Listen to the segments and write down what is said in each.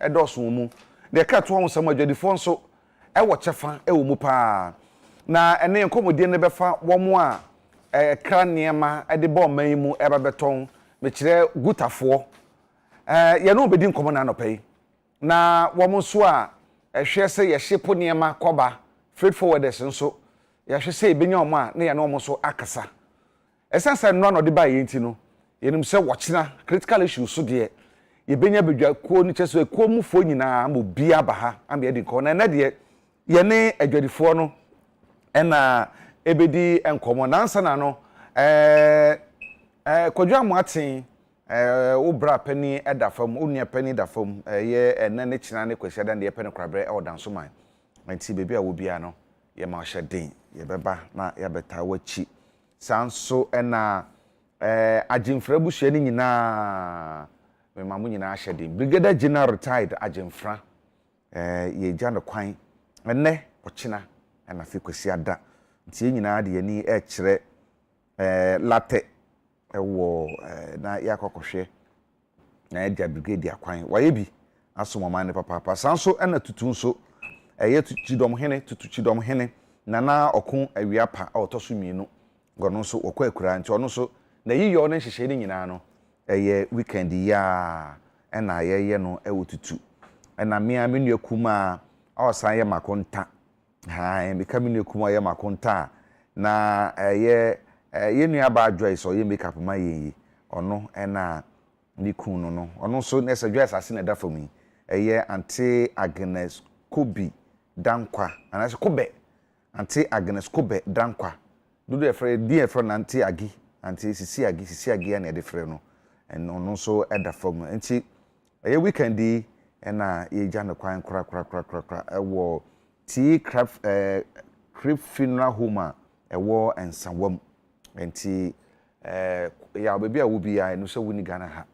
edoso mu de ka to ho sam adwadifo nso wo chefa wo mu pa na ene nkomodie ne befa wo mu a kra niema de bo man mu eba beton me kire gutafo ye no obedi nkomo na anopai na wo mu so a ehwe se ye hyepo niema koba freight forwarders nso ye hwe se ebenya omo a na ye no omo so akasa esansa no de ba ye nti no yenim se wo kina critical issues so de yebenya bedwa kuo ni cheso kuo mufo nyina mo bia ba ha am ye di ko na de ye ne adwadifo no na ebedi enkomo nansa na no kodwa mo aten wo bra pani edafam onua pani dafam ye ene ne kina ne kwahia dan de pani krabre e odanso man nti bebi a wo bia no ye ma hye den ye beba na ye beta wachi sanso na agimfra buhye ni nyina me mamu nyina hye den brigadier general retired agimfra ye gya no kwan enne ochina na fi kwasi ada nti nyina de yani e kire latte ewo na yakokohwe na e dia brigadier kwan waye bi asomoma ne papa sanso na tutu nso ye tutu hene nana okun awiapa a otoso mienu gono nso okwa akura nti ono so na yiyo ne hyehye ni nyina no ye weekend ya na ye no e wotutu na mia menu akuma a osan ye makonta ha me ka menu akuma ye makonta na ye nua ba adwai so ye makeup ma ye ono na ni kunu no ono so na se dwa asase na dafa mu ye anti Agnes Kobi dankwa anase kobe anti Agnes Kobe dankwa dudu e frɛ na anti agi anti sisi agi na de frɛ no en ono so eda fam nti ye weekend na ye gya ne kwan kra ewo tea craft crib funeral home ewo ensawam nti ya obebi a wo bia no so woni Ghana ha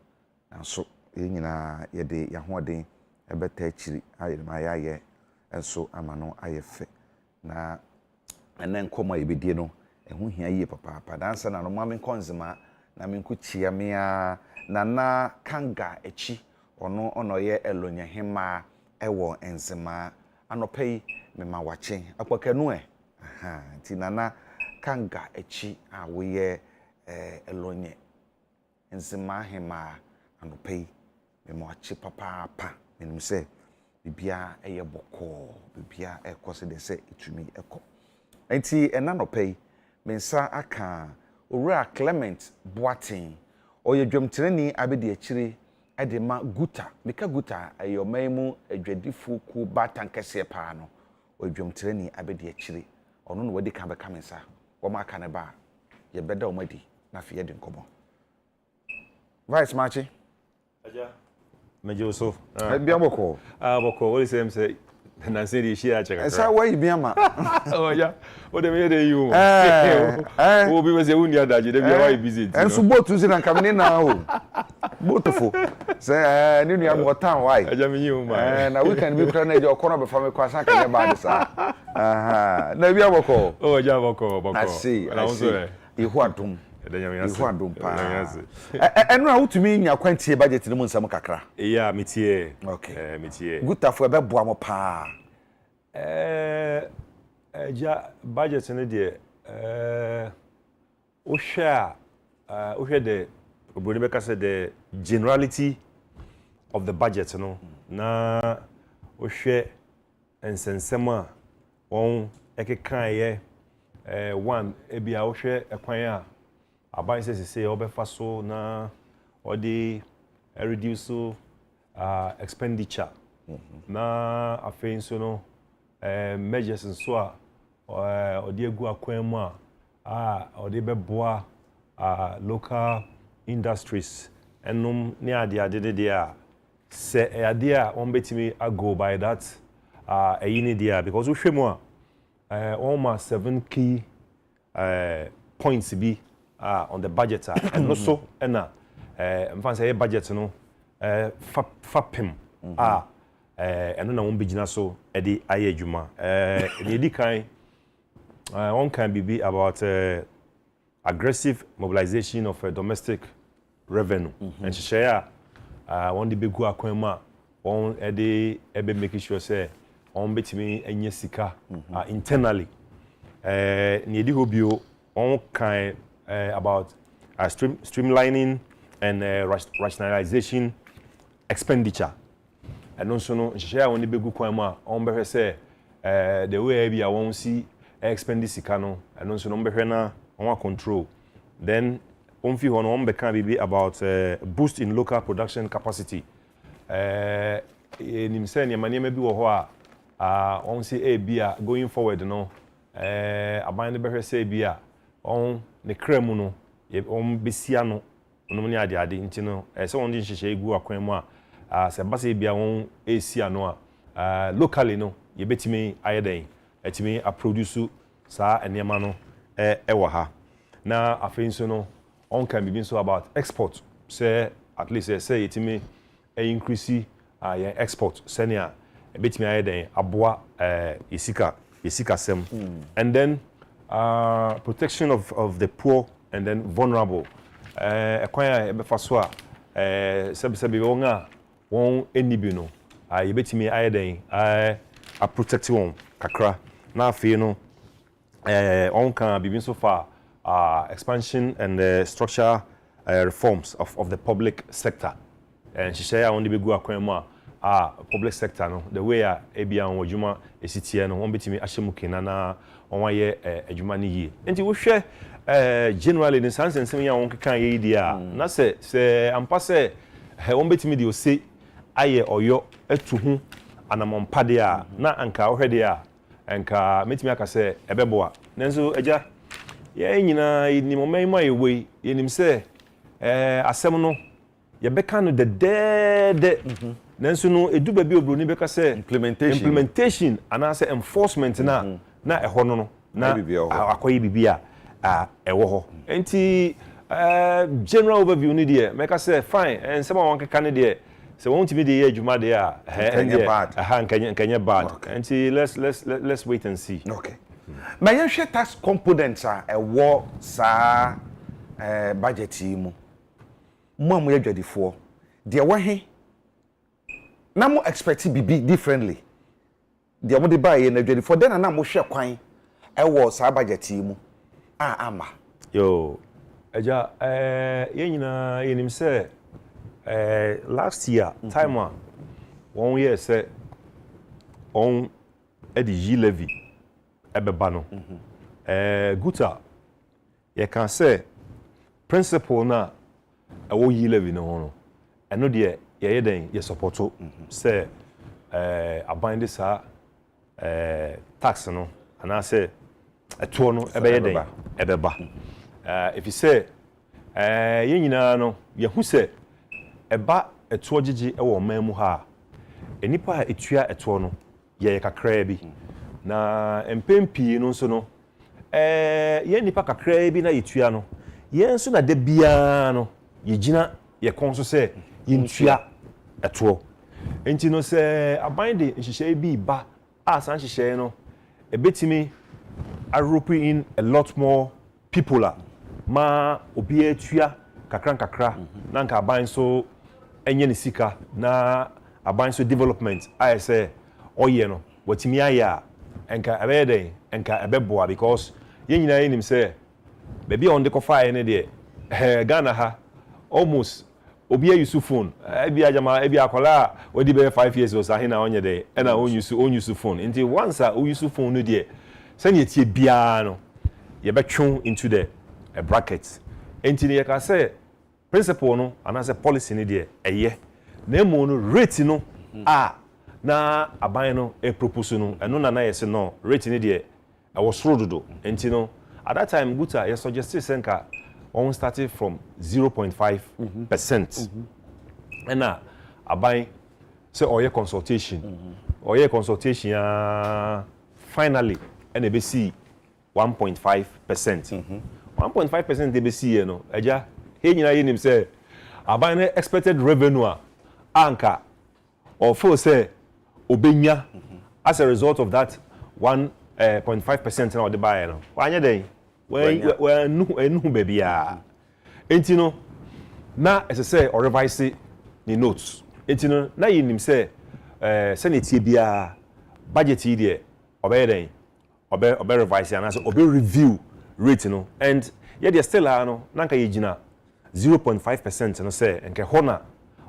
nso ye nyina ye de ya hoden ebeta akiri aye ma ya enso amano ayefe na ene nkoma ebedie no ehu hia yie papa dansa na no mame konzima na menku chia mea na kanga echi ono ye elonya hema ewo enzima anopai me ma wache akwakanu aha nti nana kanga echi a wo ye elonye enzima hema anopai me ma wache papa menim se bibia eye boko bibia ekose de se etumi eko enti enanopai mensa aka owura Clement Boatin oye dwamtirani abedi akire ede ma guta meka guta ayo maimu adwadifu ku batankese pa no odwamtirani abedi akire ono no wadi kan beka mensa wo ma aka ne ba ye beda o madi na fe yedi nkomo vice machi aja meje so bia boko boko what is him say na say di share check esa why bia ma oh yeah o de me dey you o bi we say uni adaje de bia why visit enso botu si na kamene na o botofo say ni nua mo tan why aja me you ma na weekend bi kra na je okono be fa me kwasa ka ne ba de sa aha na bia boko oh ja boko I see ihu adum ihu adum pa enu a utumi nya kwantie budget ni mu nsam kakra yeah metie okay metie gutafo be boa mo pa ja budget ne de o share the obodi be ka say the generality of the budget no na o share ensensema on ekekan ye one ebia o share ekwan a aban say obefa so na or the reduce expenditure na afein so no measures nso a or the egu akwan mu a or the beboa local industries enum ne ade dia se ade a on betimi go by that eyini dia because we hwemu a almost 7 key points be on the budget and also na mfan say budget no fapem eno na won begina so e dey aye adwuma e dey kan one can be about aggressive mobilization of domestic revenue and share one the big akwan ma on ebe making sure say on betimi enye sika internally ni edi hobio on kind about streamlining and rationalization expenditure and also no share on the begu kwan ma on be say the way bia won see expend sika no and also no be na on control then on fi hono on be kan be about boost in local production capacity nim say ne mane ma bi wo ho on say bia going forward no aban ne be say bia on ne kremu no on besia no no ne ade nti no say on din hyehyɛ egu akwan mu se basa bia on esia no locally no ye betimi ayeden etimi a produce sa enema no ɛwɔ ha na afei nso no on can be so about export say at least say etimi increase your export senia betimi ayeden aboa isika sem and then protection of the poor and then vulnerable ekwan be fa so sebi wonga won enibi no ye betimi ayeden a protect won kakra na afei no on can be so far expansion and structural reforms of the public sector and she say on the begu akwan mu public sector no the way ebia on adwuma esitie no on betimi ahyemu kenana on waye adwuma ne yie enti wo hwɛ generally in sense nsem ya on kan ye dia na se ampa se on betimi de o se aye oyo etu hu anamompade na anka wo hwɛ de anka metimi aka se ebeboa nanso agya ye nyina ni momai mai we yenim se asem no ye beka no de nanso no edu ba bi obroni beka se implementation ana se enforcement na ɛhɔ no na akoyi bibia ɛwɔ hɔ enti general overview ni de meka se fine ensema won keka ne de se won timi de ye adwuma de nkanye bad enti let's wait and see. Okay. My share tax components ɛwɔ sa budget yi mu mo amu adwadifo de wɔ he na mo expect bibi differently de mo de ba ye na adwadifo de na mo hwɛ kwan ɛwɔ sa budget yi mu ama yo aja ye nyina yenim se last year time 1 year say on edi levy ebeba no guta ye can say principle na ewo yi levy no ho no eno de ye den ye supporto say aban de sa tax no ana say eto no ebe ye den ebeba if you say ye nyina no ye hu say eba eto gigi ewo man mu ha enipa etua eto no ye kakra bi na empempi no nso no ye nipa kakra bi na yetua no ye nso na de bia no ye gina ye konso se ye ntua eto enti no se aban de nhihye bi ba san hihye no ebetimi group in a lot more people ma obi etua kakra na nka aban so enye ne sika na aban so development I say oye no watimi aya enka abeden enka ebeboa because ye nyina yenim say baby on the coffee ne de Ghana ha almost obi use phone ebi ajama ebi akola odi be 5 years old sahi na onye de na on use phone until once o use phone no de send ye tie bia no ye betwon into the bracket until ye ka say principle no and say policy ne de eye na emo no rate no na aban no propose no eno na yes no rate ne de was rododo enti no at that time guta you suggested senka on started from 0.5% and na aban say oye consultation finally and be see 1.5%. 1.5% they be see no eja he nyina yenim say aban expected revenue anka or for say obenya as a result of that 1.5% na the buy no wanya den we enu baby enti no na as I say or revise the notes Etino na yinim say senatie bia budget yi de obey revise and as obey review rate no and yeah they still are no nanka yigina 0.5% no say enke hona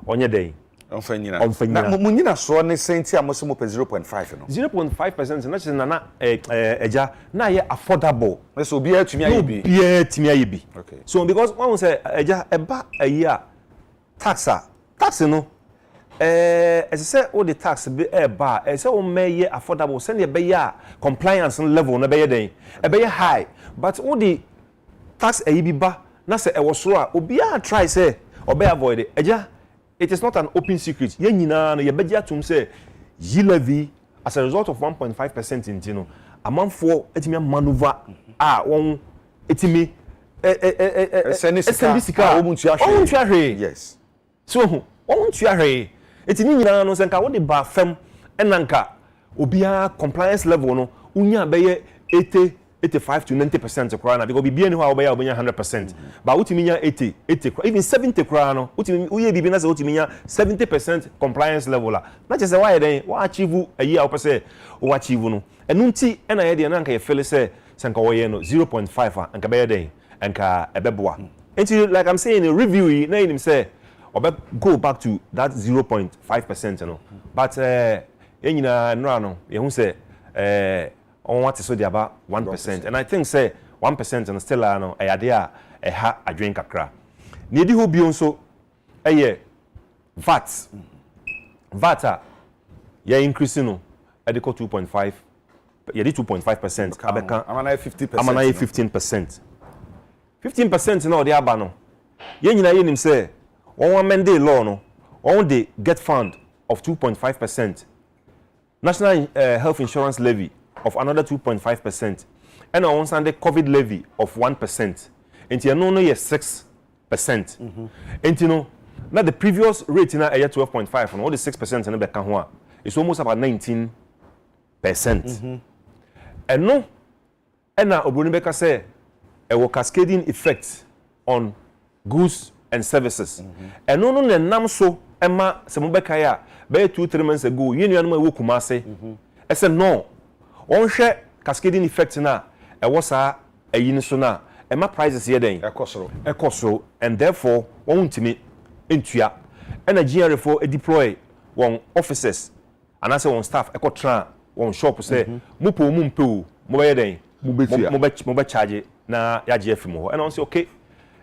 onye dey onfanyina na munyina so ne senti amoso mo pe 0.5 no 0.5% na chese na eja na ye affordable so bia tumi ayebi okay so because one say eja eba ayi tax no as I say all the tax be eba say o meye affordable send e be ya compliance level na be ye den e be high but all the tax ayi bi ba na say e wo so a obi a try say obe avoid it eja it is not an open secret ye nyina no ye begia tum say yi levy as a result of 1.5% in tino amanfo etimi maneuver won etimi sendisika wontua hwe yes so wontua hwe etini nyina no senka wo de ba fam enanka obia compliance level no unya be 85 to 90% krana because bibia ni ho obeya obenya 100% but utimi nya 80 even 70 krana no utimi uye bibia na say utimi nya 70% compliance level la na che say why den wa achieve a year opese o achieve no enu nti na ye de na nka ye feel say senka wo ye no 0.5 anka be ye den anka ebeboa enti like I'm saying in review na him say obe go back to that 0.5% no but enyina nra no ye hu say on what is so there about 1% and I think say 1% and still no ayade a ha adwen kakra ne di ho bio nso VAT ya increase no e dey 2.5 ya dey 2.5% abeka amana 50% amana 15% na o dey aba no ye nyina ye nim say one amend law no on dey get fund of 2.5% national health insurance levy of another 2.5% and on Sunday COVID levy of 1%. And you know no 6%. And you know now the previous rate in a 12.5 and all the 6% in the it's almost about 19%. And no and now Obunibeka say a cascading effect on goods and services. And no nam so Emma Samubeka ya be 2-3 months ago you know we Kumase. I said no. On share cascading effect na e was a yin so na e ma prices here den ekosoro and therefore won ntimi entua and Nigeria for deploy one officers and I say one staff ekotra one shop say mupo mumpo mo be den mo be charge na ya GF mo and I say okay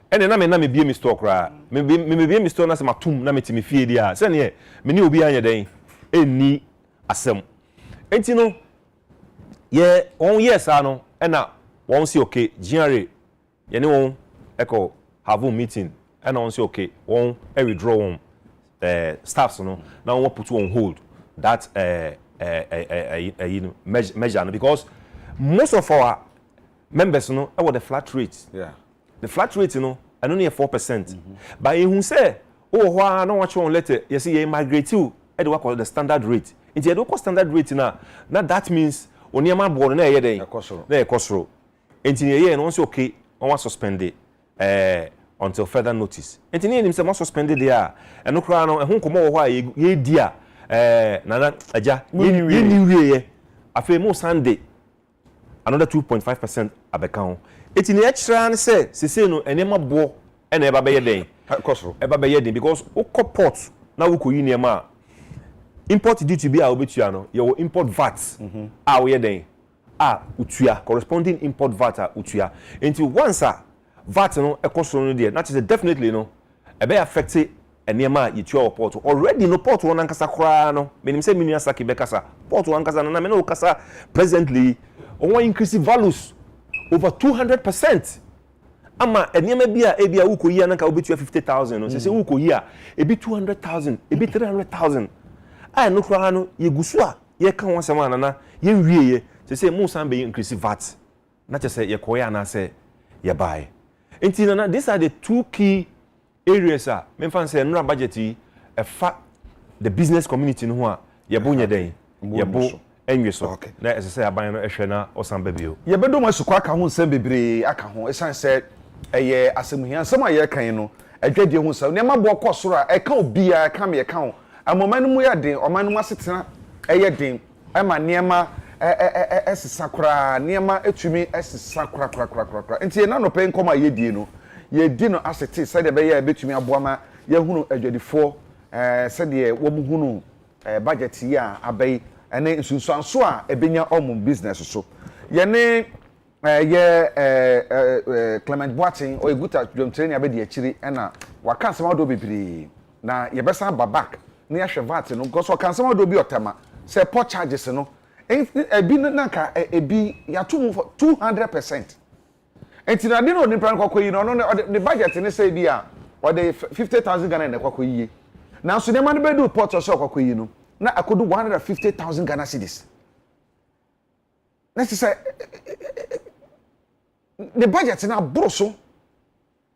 and na me bie mi store kra me bie mi store na say matum na metimi fie dia say ne me ni obi anya den enni asem entino yeah, 1 year no, and now one say okay, January, you know, echo have a meeting, and one say okay, one withdraw one staffs no, now one put on hold that measure because most of our members you know the flat rate. Yeah. The flat rate you know, and only 4%. But you say, oh, why no watch one letter? You see, you migrate to the standard rate. If you don't standard rate now that means oniama board na yeden na ekosoro enti ye no say okay on wa suspend it until further notice enti ne nim say mo suspend it there eno kra no ehun komo wo ho a ye di a nana aja ye ni wie afi mo Sunday another 2.5% abeka ho enti ne ekra ne say sese no enema bo na eba be yeden ekosoro eba be yeden because wo port na wo koyi niema import duty be a obetua no your import VAT we den utua corresponding import VAT utua until once VAT no ekosoro no there that is definitely no e be affect enema yitua port already no port won ankasa kra no menim say minu asaki be kasa port won ankasa na me no kasa presently on increase values over 200%. Ama enema bia ebia ukoyi anka obetua 50,000 no say ukoyi a ebi 200,000 ebi 300,000 no kra no yegusu a ye ka won sema nana ye wieye say mo san be increase VAT na che say ye koya na say ye buy enti nana these are the two key areas me fan say nra budget e fa the business community no ho a ye bo nye den ye bo enwe so na as say aban no ehwe na osan babio ye bedo mo sukwa ka ho nsem bebre aka ho esan say eye asemuhia nsem a ye kan no adwadie ho nsem ne mabo kosoro a e ka obi a ka me ye ka ho amomanu mu ya den omanu mu asetena eye den ema niema esisa kra niema etumi esisa kra enti na no pen koma yedie no yedi no asete sɛ de be ya betumi aboama yahunu adwadifo sɛ de wo muhunu budget ya abai ene nsunsuanso a ebenya omu business so ye ne Clement Boatin o eguta dwom training abedi akiri na waka nsɛm do bebree na ye besa babak na ya hwevat no goso kan nsɛm do bi otama say port charges no ebi nanka ebi ya to 200%. Enti na de no nipa nkwakoyi no the budget ne say bi a or the 50,000 Ghana na kwakoyi na so dem no be do port so kwakoyi no na akodu 150,000 Ghana cedis. Let's say the budget na broso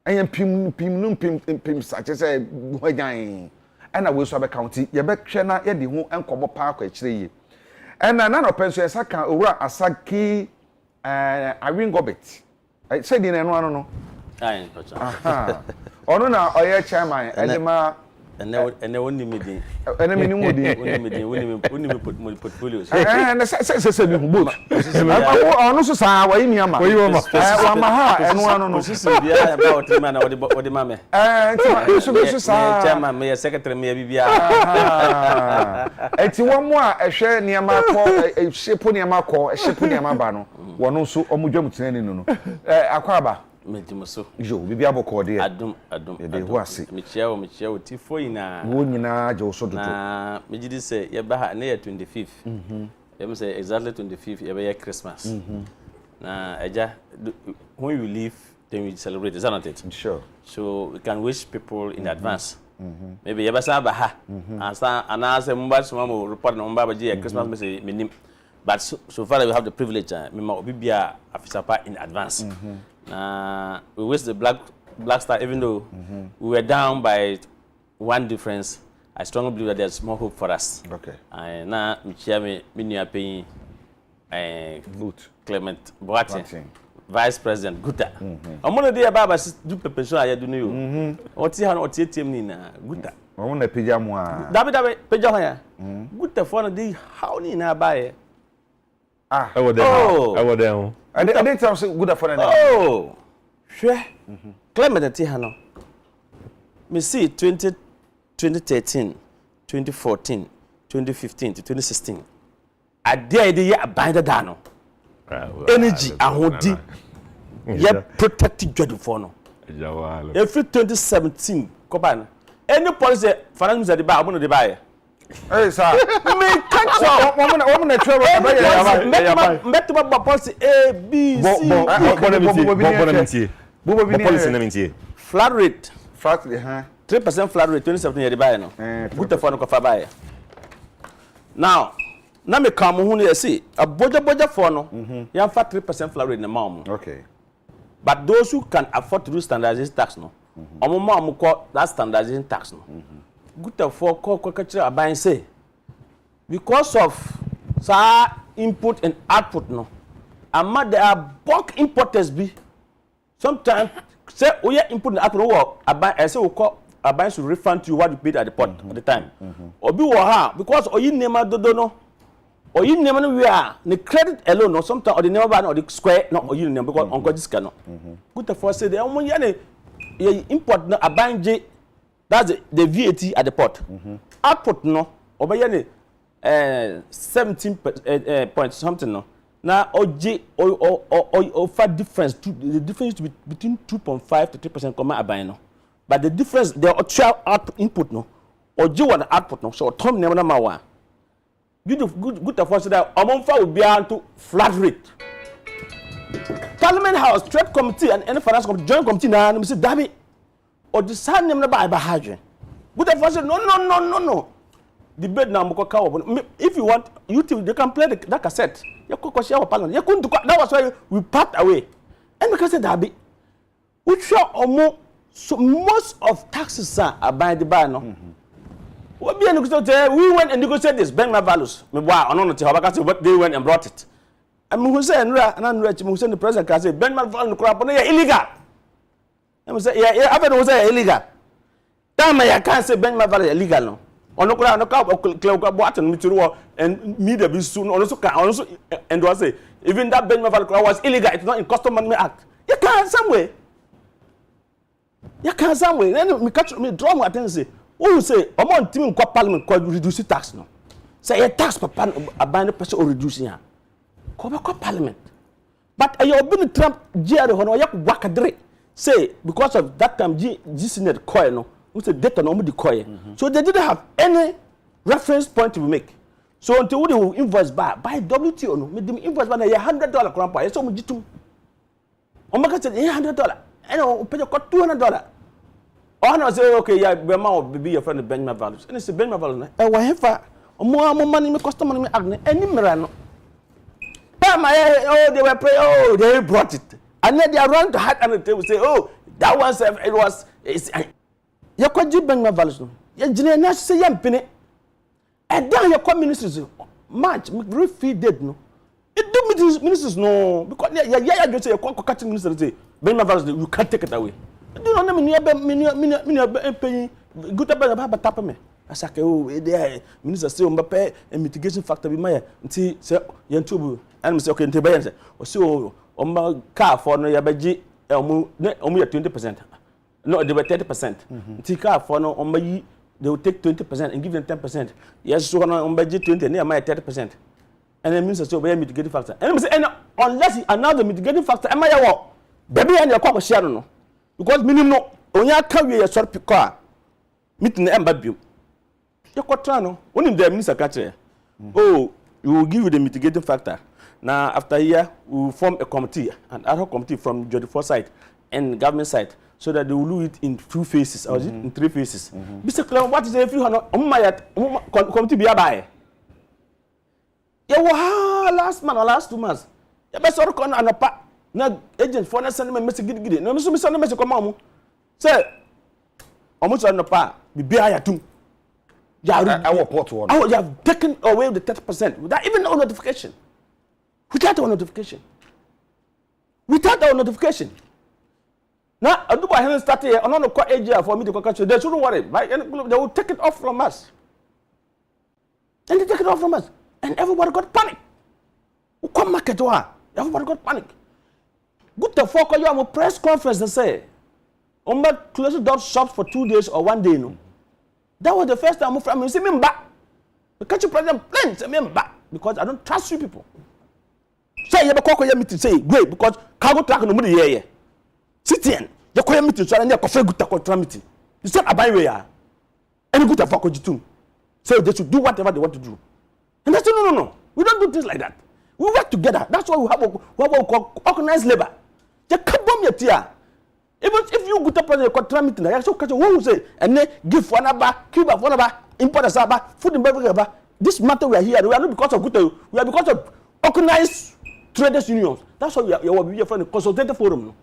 and pim such as a hoyan and I will so be county ye be hwe na ye de ho enkobo pa akwa kire yi and na no penso ye saka owura asaki Irene Gobet say di na no ayi kocha aha ono na oye chairman edema ene woni medi ene mini mudi woni me portfolio na se bi hu boat ono so sa wa yimi ama wa ma ha eno ano no sisi bia about man na odi ma me enti so sa chairman me secretary me bibia enti wo mo a ehwe niam akọ shepo niam akọ shepo niam ba no wono so omudwam tenani no akwaba Medimoso. Jo, bibi aboko de. Adum. De ho ase. Mechia wo tifo ina. Wo nyina je wo so dodo. Na mejidi say ye ba ha na ye 25th. Ye say exactly 25th ye be ye Christmas. Na eja when you leave then we celebrate, is that not it? Sure. So we can wish people in advance. Maybe ye ba sa ba ha. Asa anase mba so mo report na mba ba je Christmas message minim. But so far we have the privilege me ma obi bia afisapa in advance. We wish the Black Star, even though we were down by one difference, I strongly believe that there's more hope for us. Okay. And now, me paying Clement Boatin, Vice President Guta. I'm one of the Baba do pension I do you. Or see how Nina Guta. I want a pijama. David Pejaya. Guta for the how Nina buy. Ah, I was there. I didn't tell you good for an oh, sure. Clement at Tihano. Me see 2013, 2014, 2015 to 2016. I dare the year by the Dano. Energy, I hold deep. Yet protected Jordan for no. Every 2017, Copan. Any policy finance at the bar, one of the buyer. Hey, sir. Me catch up. Woman, trouble. Met my policy A, B, C. Flat rate. 3% flat rate, 27 years buy no. Good for no cover buy. Now me come who you see a budget for no. You have 3% flat rate in the mom. Okay. But those who can afford to do standardization tax no. Mom call that standardization tax no. Good for call culture buying say because of input and output no. And there are bulk importers be sometimes say we input and output no I say we call buying should refund to you what you paid at the port at the time. Obi wo ha because oyi nema dodo no oyi nema no we are the credit alone no sometimes or the nema ba no the square no oyi nema because onko discount no. Good for say they omo ye import no abanje. That's the VAT at the port. Output no, obey 17 point something no. Now OJ or fat difference. The difference between 2.5 to 3% come out by no. But the difference the actual output input no. OJ what the output no. So Tom never know one. Good to say that amount will be on to flat rate. Parliament House Trade Committee and any finance committee joint committee now. Mr. Dabi. Or the son name by Bahadrian. Good advice, no. Debate now, if you want, YouTube, they can play that cassette. You could share parliament. You couldn't do that was why we part away. And because of that, we show almost so most of taxes are by the bar. No, what be we went and negotiated this, bang my values. Wow, I don't know what they went and brought it. And who said, and who said the president can say, bang my values, illegal. I say, yeah, I was illegal. Damn, I can't say Ben Maval illegal. No, ono kra boat and mituru and media be soon also and was say even that Benjamin Value was illegal. It's not in Custom Act. You can't somewhere. Then me catch me draw my attention say, who say among team in parliament called reduce tax no. Say a tax per pan a buying person or reducing her. Come parliament. But you been Trump Jerry Hono yak wakadre. Say because of that time G Senate coin no, we say data no the coin. So they didn't have any reference point to make. So until we will invoice by WTO no, me them invoice by $100 grandpa. Yes, so we jitum. O make say $100. And o pay you $200. Oh no say okay, yeah, be ma be your friend Benjamin Values. And say Benjamin Values na. Wa hefa mo money me customer me agne any mera no. They were praying, oh, they brought it. And then they are running to hide on the table, say, oh, that was, it was, you could give Benjamin Values. You didn't say, young penny. And then your communities, March, very feed dead, no. It do ministers, no, because, yeah, you say, you're catching ministers, say, Benjamin Values, you can't take it away. Do not know, paying good about tap me. I say, oh, there, minister say, pay a mitigation factor be my, until, say, young tubu. And say, okay, say, so, car for no yabaji, only 20%. No, they were 30%. Car for no, they will take 20% and give them 10%. Yes, so on budget 20, near my 30%. And then minister say, mitigating factor. And say, unless another mitigating factor, am I walk? Baby, and your cock share no. Because minimum, only I carry a short car, meeting the embassy. You quatrano, only the minister catch. Oh, we will give you the mitigating factor. Now, after a year, we will form a committee, an ad hoc committee from Jody side and government side, so that they will do it in 2 phases, or in 3 phases. Mr. Clown, what is the 300 committee be by? You were last month or last 2 months. You best work on a part. No agent for send me message. No, Mr. Send a message come on. Say, almost on the part, be behind too. Our port one. You have taken away the 30% without even no notification. Without our notification. Now, I do I start here. I'm not quite age for me to catch. They shouldn't worry. Right? They will take it off from us. And they take it off from us. And everybody got panic. Who come market to her? Everybody got panic. Good the fuck you have a press conference to say. Closing down shops for 2 days or 1 day. No. That was the first time I'm from. You see me back. The country president plain say me back because I don't trust you people. Say you call your meeting say great because cargo truck no money here. Citizen, you call your meeting so and you coffee good contra meeting. You said about where you are. Any good for you say they should do whatever they want to do. And that's no. We don't do things like that. We work together. That's why we have what we call organized labor. You can't bomb your tear. Even if you go to the contra meeting, I so catch who say and then give for another, Cuba for another, import a saba, food and beverage. This matter we are here. We are not because of good. We are because of organized traders unions. That's why you will be here for the consultative forum.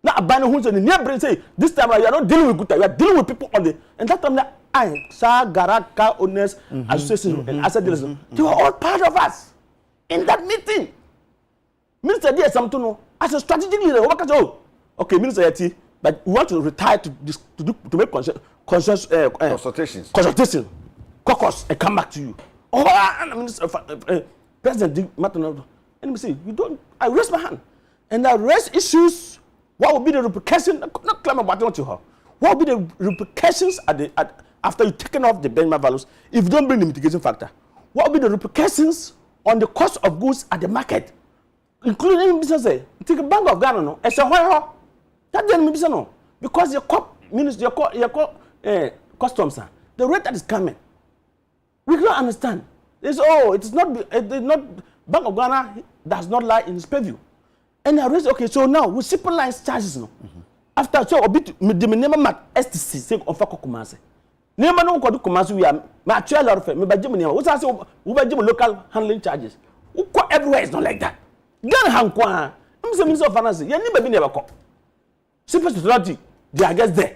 Now, a banner who's in the near brain say this time you are not dealing with good. You are dealing with people on the and that time I Sa Garaka Owners Association and Asset Dealers. They were all part of us in that meeting. Minister did something to know as a strategic leader. Okay, Minister Yeti, but we want to retire to make consultation, caucus, and come back to you. Minister, President Martin, and we say, you don't. I raise my hand, and I raise issues. What will be the repercussions? Not claim about what you have. What will be the repercussions after you taken off the Benjamin Values if you don't bring the mitigation factor? What will be the repercussions on the cost of goods at the market, including business? Take a Bank of Ghana, no, it's a while. That didn't business, no, because your customs, the rate that is coming, we don't understand. It's not Bank of Ghana does not lie in its purview. And I raise okay, so now we simplify charges, no. After so a bit the minimum at STC say of Kumasi. Never no go to Kumasi we are material lot of me by Jimmy. What I say we Jimmy local handling charges. Everywhere is not like that. Ghana Hankwa, I'm the Minister of Finance, you never call. Simple strategy, they are just there.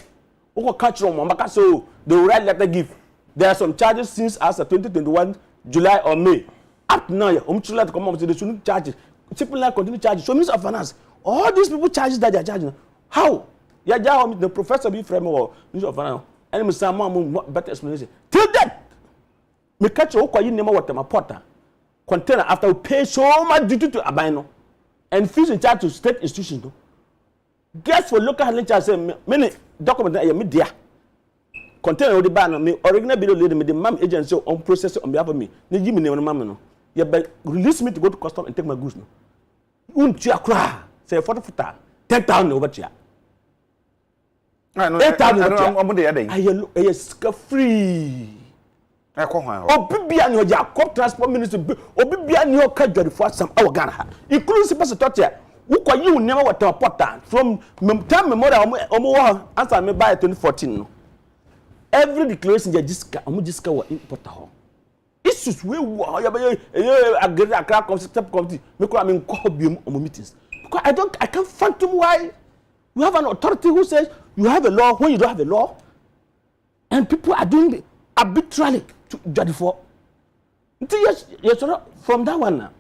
Who catch them, so they will write letter give. There are some charges since as 2021 July or May. Up now, to come up with the shouldn't charges. People like continue charges. So Minister of Finance, all these people charges that they are charging. How? The professor be frame or Minister of Finance. and me say mom better explanation till that me catch you kwa yin water my porter container after we pay so much duty to abino and fees in charge to state institution no guess for local handling charge say many document na me dia container the ban me original bill lady me the mam agency on process on behalf of me na give me name mam no you be release me to go to custom and take my goods no untu akra say 40 futa 10,000 over chia I know. I'm there then. I free. I call her. Obibia ni oja cop transport minister obibia ni o ka dwari for some our Ghana ha inclusive person talk here who kwa you never what important from time memorial omo answer me by 2014 no every declaration jiska omo jiska wa importer ho issues we wo ya be agree akra concept committee me ko am call biom omo meetings because I can't fathom why we have an authority who says you have a law when you don't have a law and people are doing it arbitrarily to judge for. Yes, from that one now.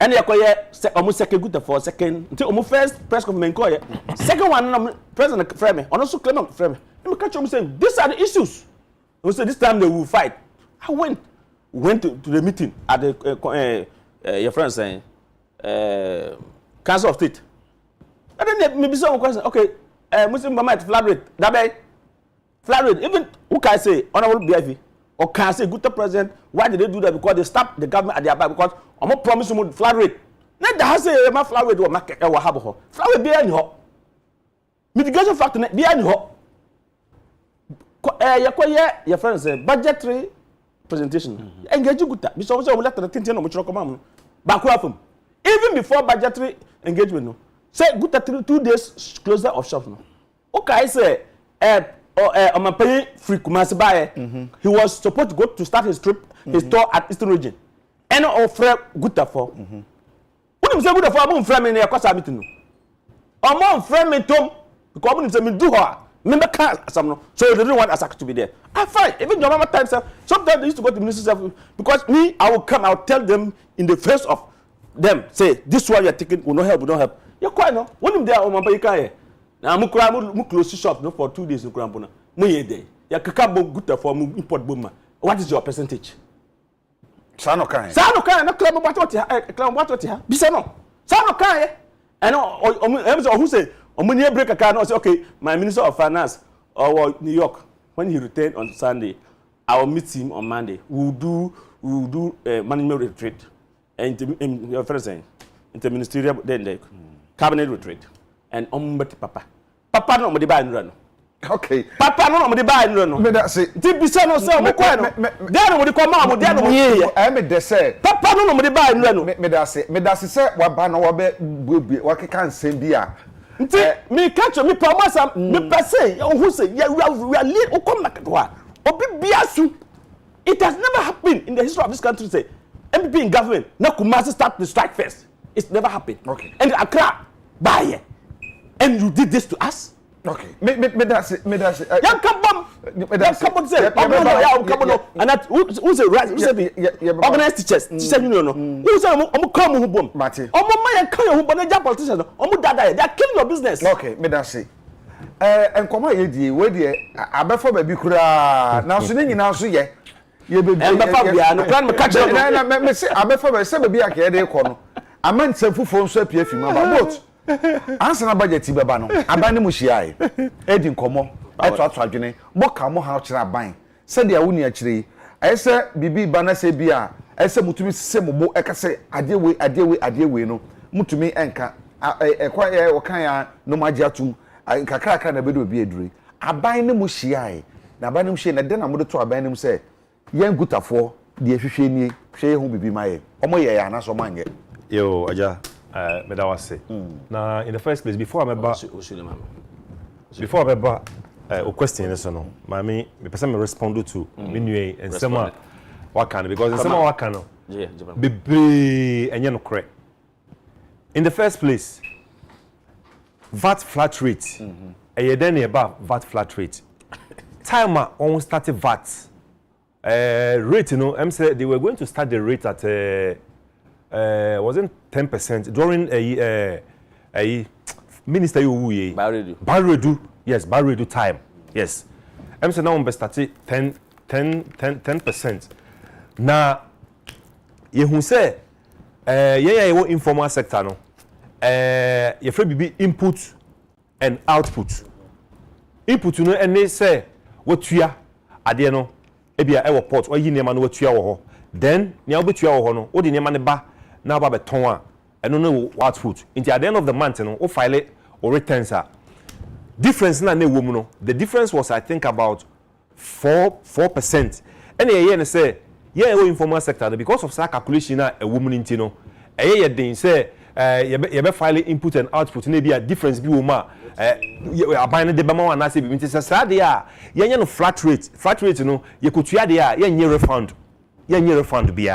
And you almost second good for second until almost first press conference call second one president frame and also claim frame. You catch them saying these are the issues. We say this time they will fight. I went to the meeting at the your friend saying Council of State. And then maybe some question okay Muslim might flat rate that way flat rate even who can say honorable BIV or can say good president why did they do that because they stopped the government at their back because I'm not promising them flat rate not that has a flat rate or market or have flat rate be any mitigation factor be any your friends say budgetary presentation engage good that because we let the thing no much come back even before budgetary engagement no say good at 2 days closure of shops no okay say on my pay free Kumasi buy he was supposed to go to start his trip his tour at Eastern region and offer good for when him say good for am frame me na kwasa meeting no am frame me tom because when him say me do her member can some no so they didn't want us to be there I fine even your mama time sometimes they used to go to ministers because me I will come I'll tell them in the face of them say this one you are taking will not help you quite no when him there on my pay can na mu close shop no for 2 days no kura mbona mu ye dey ya kaka bo good for mu import boma what is your percentage Sano kan na claim what ha bisa no sano kan and who say omuni break aka no say okay my minister of finance or New York when he returned on Sunday I will meet him on Monday we will do management retreat and your friend saying interministerial then the cabinet retreat and ombeti papa no mo de buy no okay papa no mo de buy no me that say ti bisa no say mo kwa no there no mo de come mo there no mo ye me de say papa no mo de buy no me that say wa ba no wa be wa keka nsem bi a nti me catch me promise me pese who say we are lead o come market wa obi biasu it has never happened in the history of this country say MPP in government na Kumasi start the strike first it's never happened okay and Accra buy and you did this to us okay me that say yan kabam say and that who say right who say organized teachers union no who say come who bom ma yan kan who bom na politicians no dada they are killing your business okay me that say enkoma ye die we die abefo ba bi kura na so ne nyina so ye be befa bia no plan me catch na me say abefo ba se ba bi akeye de ko no amantse fufo nso apia fi ma ba boat ansa na budget beba no aban ne mu hia edi nkomo eto adwene mo ka mo ha kira aban se de awuni akire ayese bibi ba na se bia ayese mutumi se mobo ekase adewe no mutumi enka ekwa o kan ya no maji atum nkakra na bedo bi edure aban ne mu hia na aban ne mu hia na de na mo de to aban ne mu se yen gutafo de ehwehwe nie hwe hu bibi maye omo ye ya na so manye yo aja me that was say. Now, in the first place, before I remember a question, no, me person me respond to me and Nsroma what can because Nsroma what can be and you correct. In the first place, VAT flat rate. A then about VAT flat rate. Timer on started VAT. Rate, you know, say they were going to start the rate at wasn't 10% during a minister you Baredu. Yes, Baredu time. Yes. I'm saying now on best 10%. Now, you who say, yeah, informal sector no. You free be input and output. Input no, and they say what you are at the no, ebia ewo port or you name man what you are. Then, now bet you are no, what the name man ba now ba beton. I don't know output. Until at the end of the month, you know, or file it or returns are. Difference na ne woman no. The difference was I think about 4%. And yeah, say yeah, informal sector because of that calculation a woman in tino. Yeah, they say you be file input and output. Maybe a difference be woman. You buying the bema and I say be say there. Yeah, no flat rate. Flat rate, you know, you could try there. Yeah, near refund. Yeah, near refund be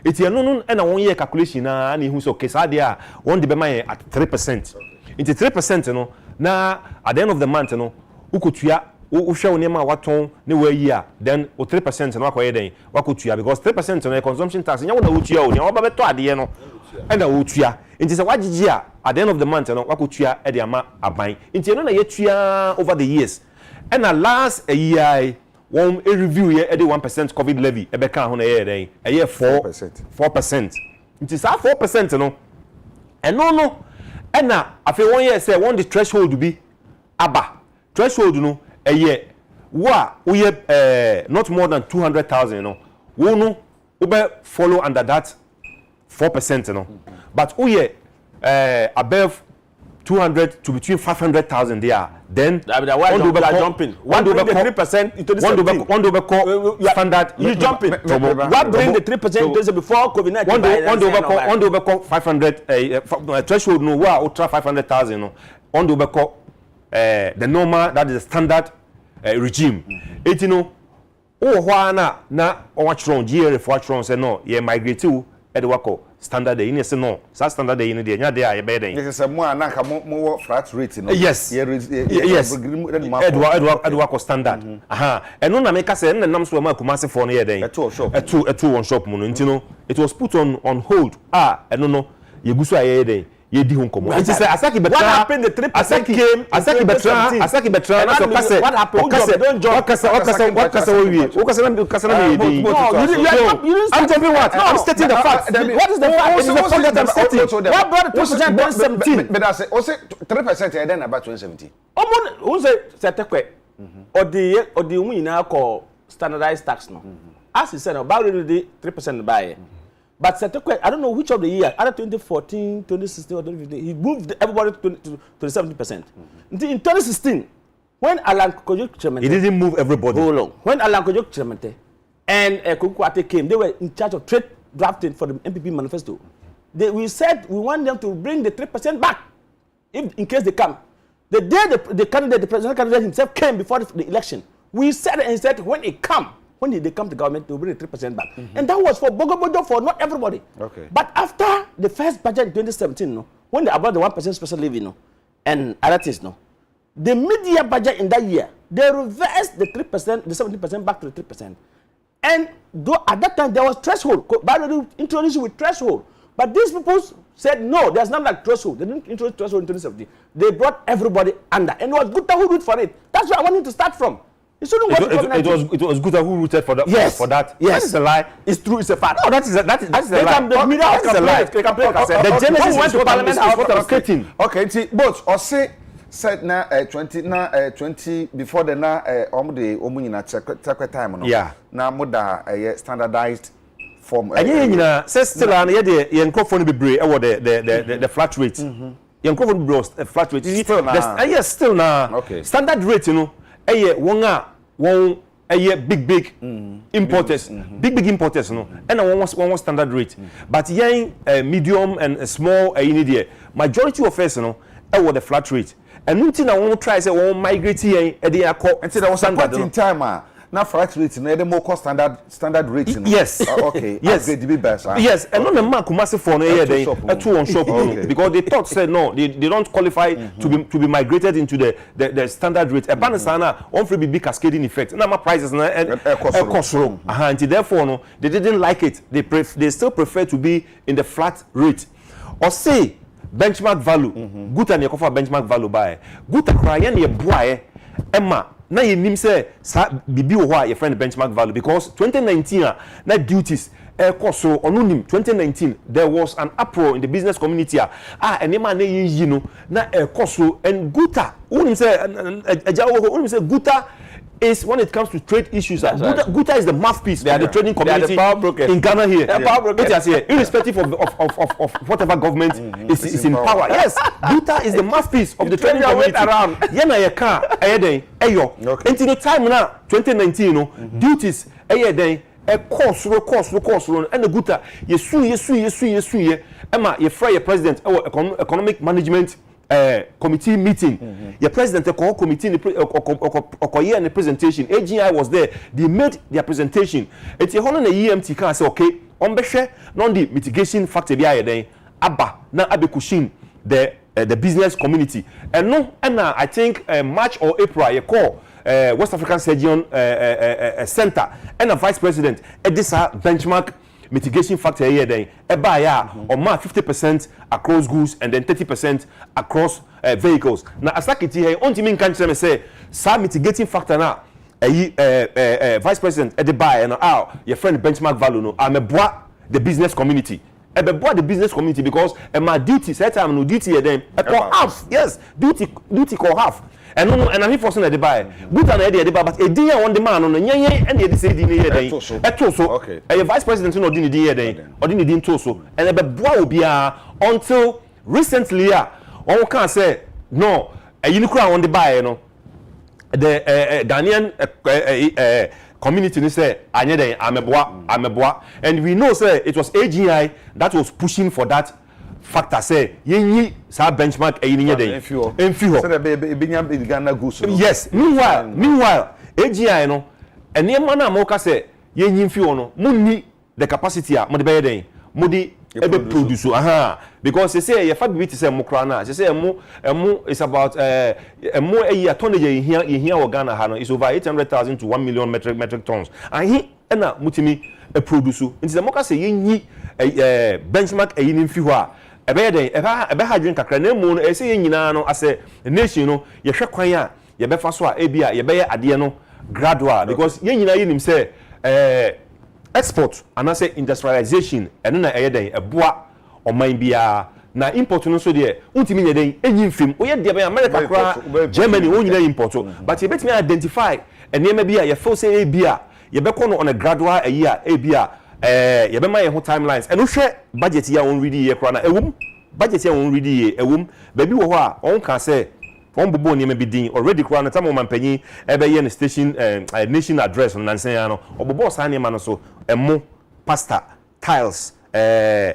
it's your no and 1 year calculation and who's okay sadia one the bema at 3%. Into 3%, you know. Now at the end of the month, you know, who could you show nema waton ne way year then 3% and wako yeden wako tuya because 3% on consumption tax nya wona wutua o ne oba beto ade no and wutua nti se wagigea at the end of the month no wako tuya e de ama aban nti no na yetua over the years and last a year one review here the 1% COVID levy e be kan ho na ye den e ye 4% nti sa 4% no and no and na afi 1 year say one the threshold be aba threshold no a year wa we not more than 200,000 you know we no we follow under that 4% you know but we above 200 to between 500,000 there then one do be jumping one do be 3% into the one do be standard you jumping what bring the 3% before COVID-19 one do be 500 threshold no wa ultra 500,000 you know one do be the normal that is the standard regime. It you know, oh na watchron year for watchron say no, ye migrate to Edwako standard day. You say no, standard day in the nya there ye better. This is more na more flat rate no. Yes. Yes. Edwako standard. Aha. And no na make say na nam so ma kumase for no ye den. A two one shop mo no. You know, it was put on hold. And no ye gusu aye den. Ye di honkomo. It is Asaki Betra. What happened? The 3% came. Asaki Betra. What happened? Don't jump. What I'm jumping what? I'm stating the facts. What is the fact? It is the fact that I'm stating. What brought the 3% 2017? But I say, also 3% then about 2017. Who say Setekwe? Or the woman now call standardized tax no. As he said about the 3% buy. But I don't know which of the year, either 2014, 2016, or 2015, he moved everybody to 70%. In 2016, when Alan Kojo Chemete... He didn't move everybody. Hold on. When Alan Kojo Chemete and Kukwate came, they were in charge of trade drafting for the MPP manifesto. We said we want them to bring the 3% back, in case they come. The day the presidential candidate himself came before the election, we said and said when they come to government, they will bring the 3% back. And that was for Bogo for not everybody. Okay. But after the first budget in 2017, no, when they about the 1% special levy, no, and other things, no, the mid-year budget in that year, they reversed the 3%, the 70% back to the 3%. And though at that time there was threshold, Barrow introduced with threshold. But these people said no, there's not like threshold. They didn't introduce threshold in 2017. They brought everybody under. And it was Gutta who did for it. That's where I wanted to start from. It was good who rooted for that. Yes. For that. Yes. That is a lie. It's true. It's a fact. No, that is a lie. The lie. The Genesis went to Parliament is what I'm stating. Okay, see, but or say said na 20 before the na the na check time no. Yeah. Na moda standardized form. And you say still and ye microphone be brave the flat rate. Your microphone be flat rate. Still now. Yes, still now. Okay. Standard rate, you know. One big importers, big importers, no, and one standard rate. But yeah, medium and small, majority of us, no, were the flat rate. And nothing I want to try say one migrate here, and they are called. And so there was a point in time, now flat rate, no, the more cost standard rate. Yes. Okay. Yes. Yes. And no, the man come for no year they a two on shop because they thought said no, they don't qualify to be migrated into the standard rate. A panisana on free big cascading effect. Now my prices na cost wrong. And therefore no, they didn't like it. They still prefer to be in the flat rate. Or say benchmark value. Good and you cover benchmark value by. Good cry and you boy Emma. na ye nim say sa bibi wo ho a ye friend benchmark value because 2019 na duties cost so onunim 2019 there was an uproar in the business community enema na ye no na cost so and guta unim say ejawo unim say guta is when it comes to trade issues. Guta is the mouthpiece of the trading community in Ghana here. Irrespective of whatever government is in power. Yes, Guta is the mouthpiece of the trading community. Yena ye car, eyo. Until the time now, 2019, duties, course, and the Guta, ye Emma, ye fry your president, economic management. Committee meeting. Your president, the committee, and the presentation. AGI was there. They made their presentation. It's a whole EMT can say, okay, on beshe, non the mitigation factor behind then. Abba, na abekushin the business community. And no, and I think March or April, you call West African Surgeon Center and a vice president. This benchmark. Mitigation factor here then or mark 50% across goods and then 30% across vehicles. Now as like it here only mean can say some mitigating factor now vice president at the buy and your friend benchmark value no I'm a the business community. I be the business community because my duty set time no duty here then half yes duty call half. And no, and I'm forcing at the buy. Good an idea, but a day on the man on the nye and the say dinner day. Okay. A vice president no dinner day, or dinner din toso. And a boy be until recently, one can say no. A unicron on the buy, you know. The Ghanaian community say, I'm a boy, and we know say it was AGI that was pushing for that. Factor say yenyi sa benchmark eyini dey enfio say the binya Ghana goose yes meanwhile AGI no enema na mo ka say yenyi enfio no munni the capacity a mo de be den mo di ebe produce because they say ye fa bi say mo kra na say emu is about emu a tonnage here wo Ghana ha no is over 800,000 to 1 million metric tons and he na mutimi produce nti mo ka say yenyi benchmark eyini enfio a ebe ha drink kakra na mu no ese ye nyina no ase nation no ye hwe kwan a ye be fa so a ebia ye be ye ade no gradual because ye nyina ye nim say export and I say industrialization eno na eye den eboa oman bia na import no so de untimi nye den enyi fim o ye de be America kra Germany o nyina import but ye betimi identify enema bia ye feel say ebia ye be kono on a gradual a ebia you be my whole timelines and no share budget ya on ready ye kra na ewum budget ya on ready ye ewum baby wo ho a on can say on bobo ni me be din already kra na tamo manpanyi e be ye station nation address on nansen ya no obobo sa ne ma no so emo pasta tiles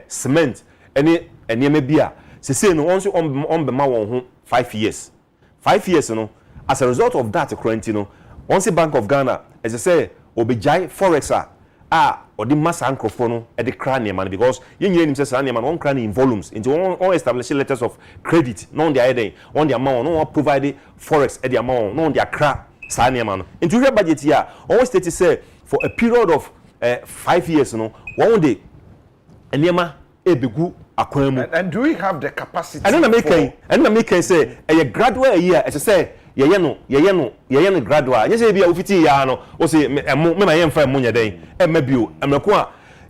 cement ene me bia se say no on so on be ma won ho 5 years no as a result of that quarantine once Bank of Ghana as I say obejai forex or the mass microphone at the cranium man because you need to say man on cranium in volumes into on establish letters of credit non the idea on the amount no provide forex at the amount non the cra sania man into your budget here always state say for a period of 5 years no one day enema ebegu akwanu and do we have the capacity and na make say a gradual a year as I say ye no gradual ye say bia ofiti ya no o say me ma ye mfa mo nya den e ma bio emreko a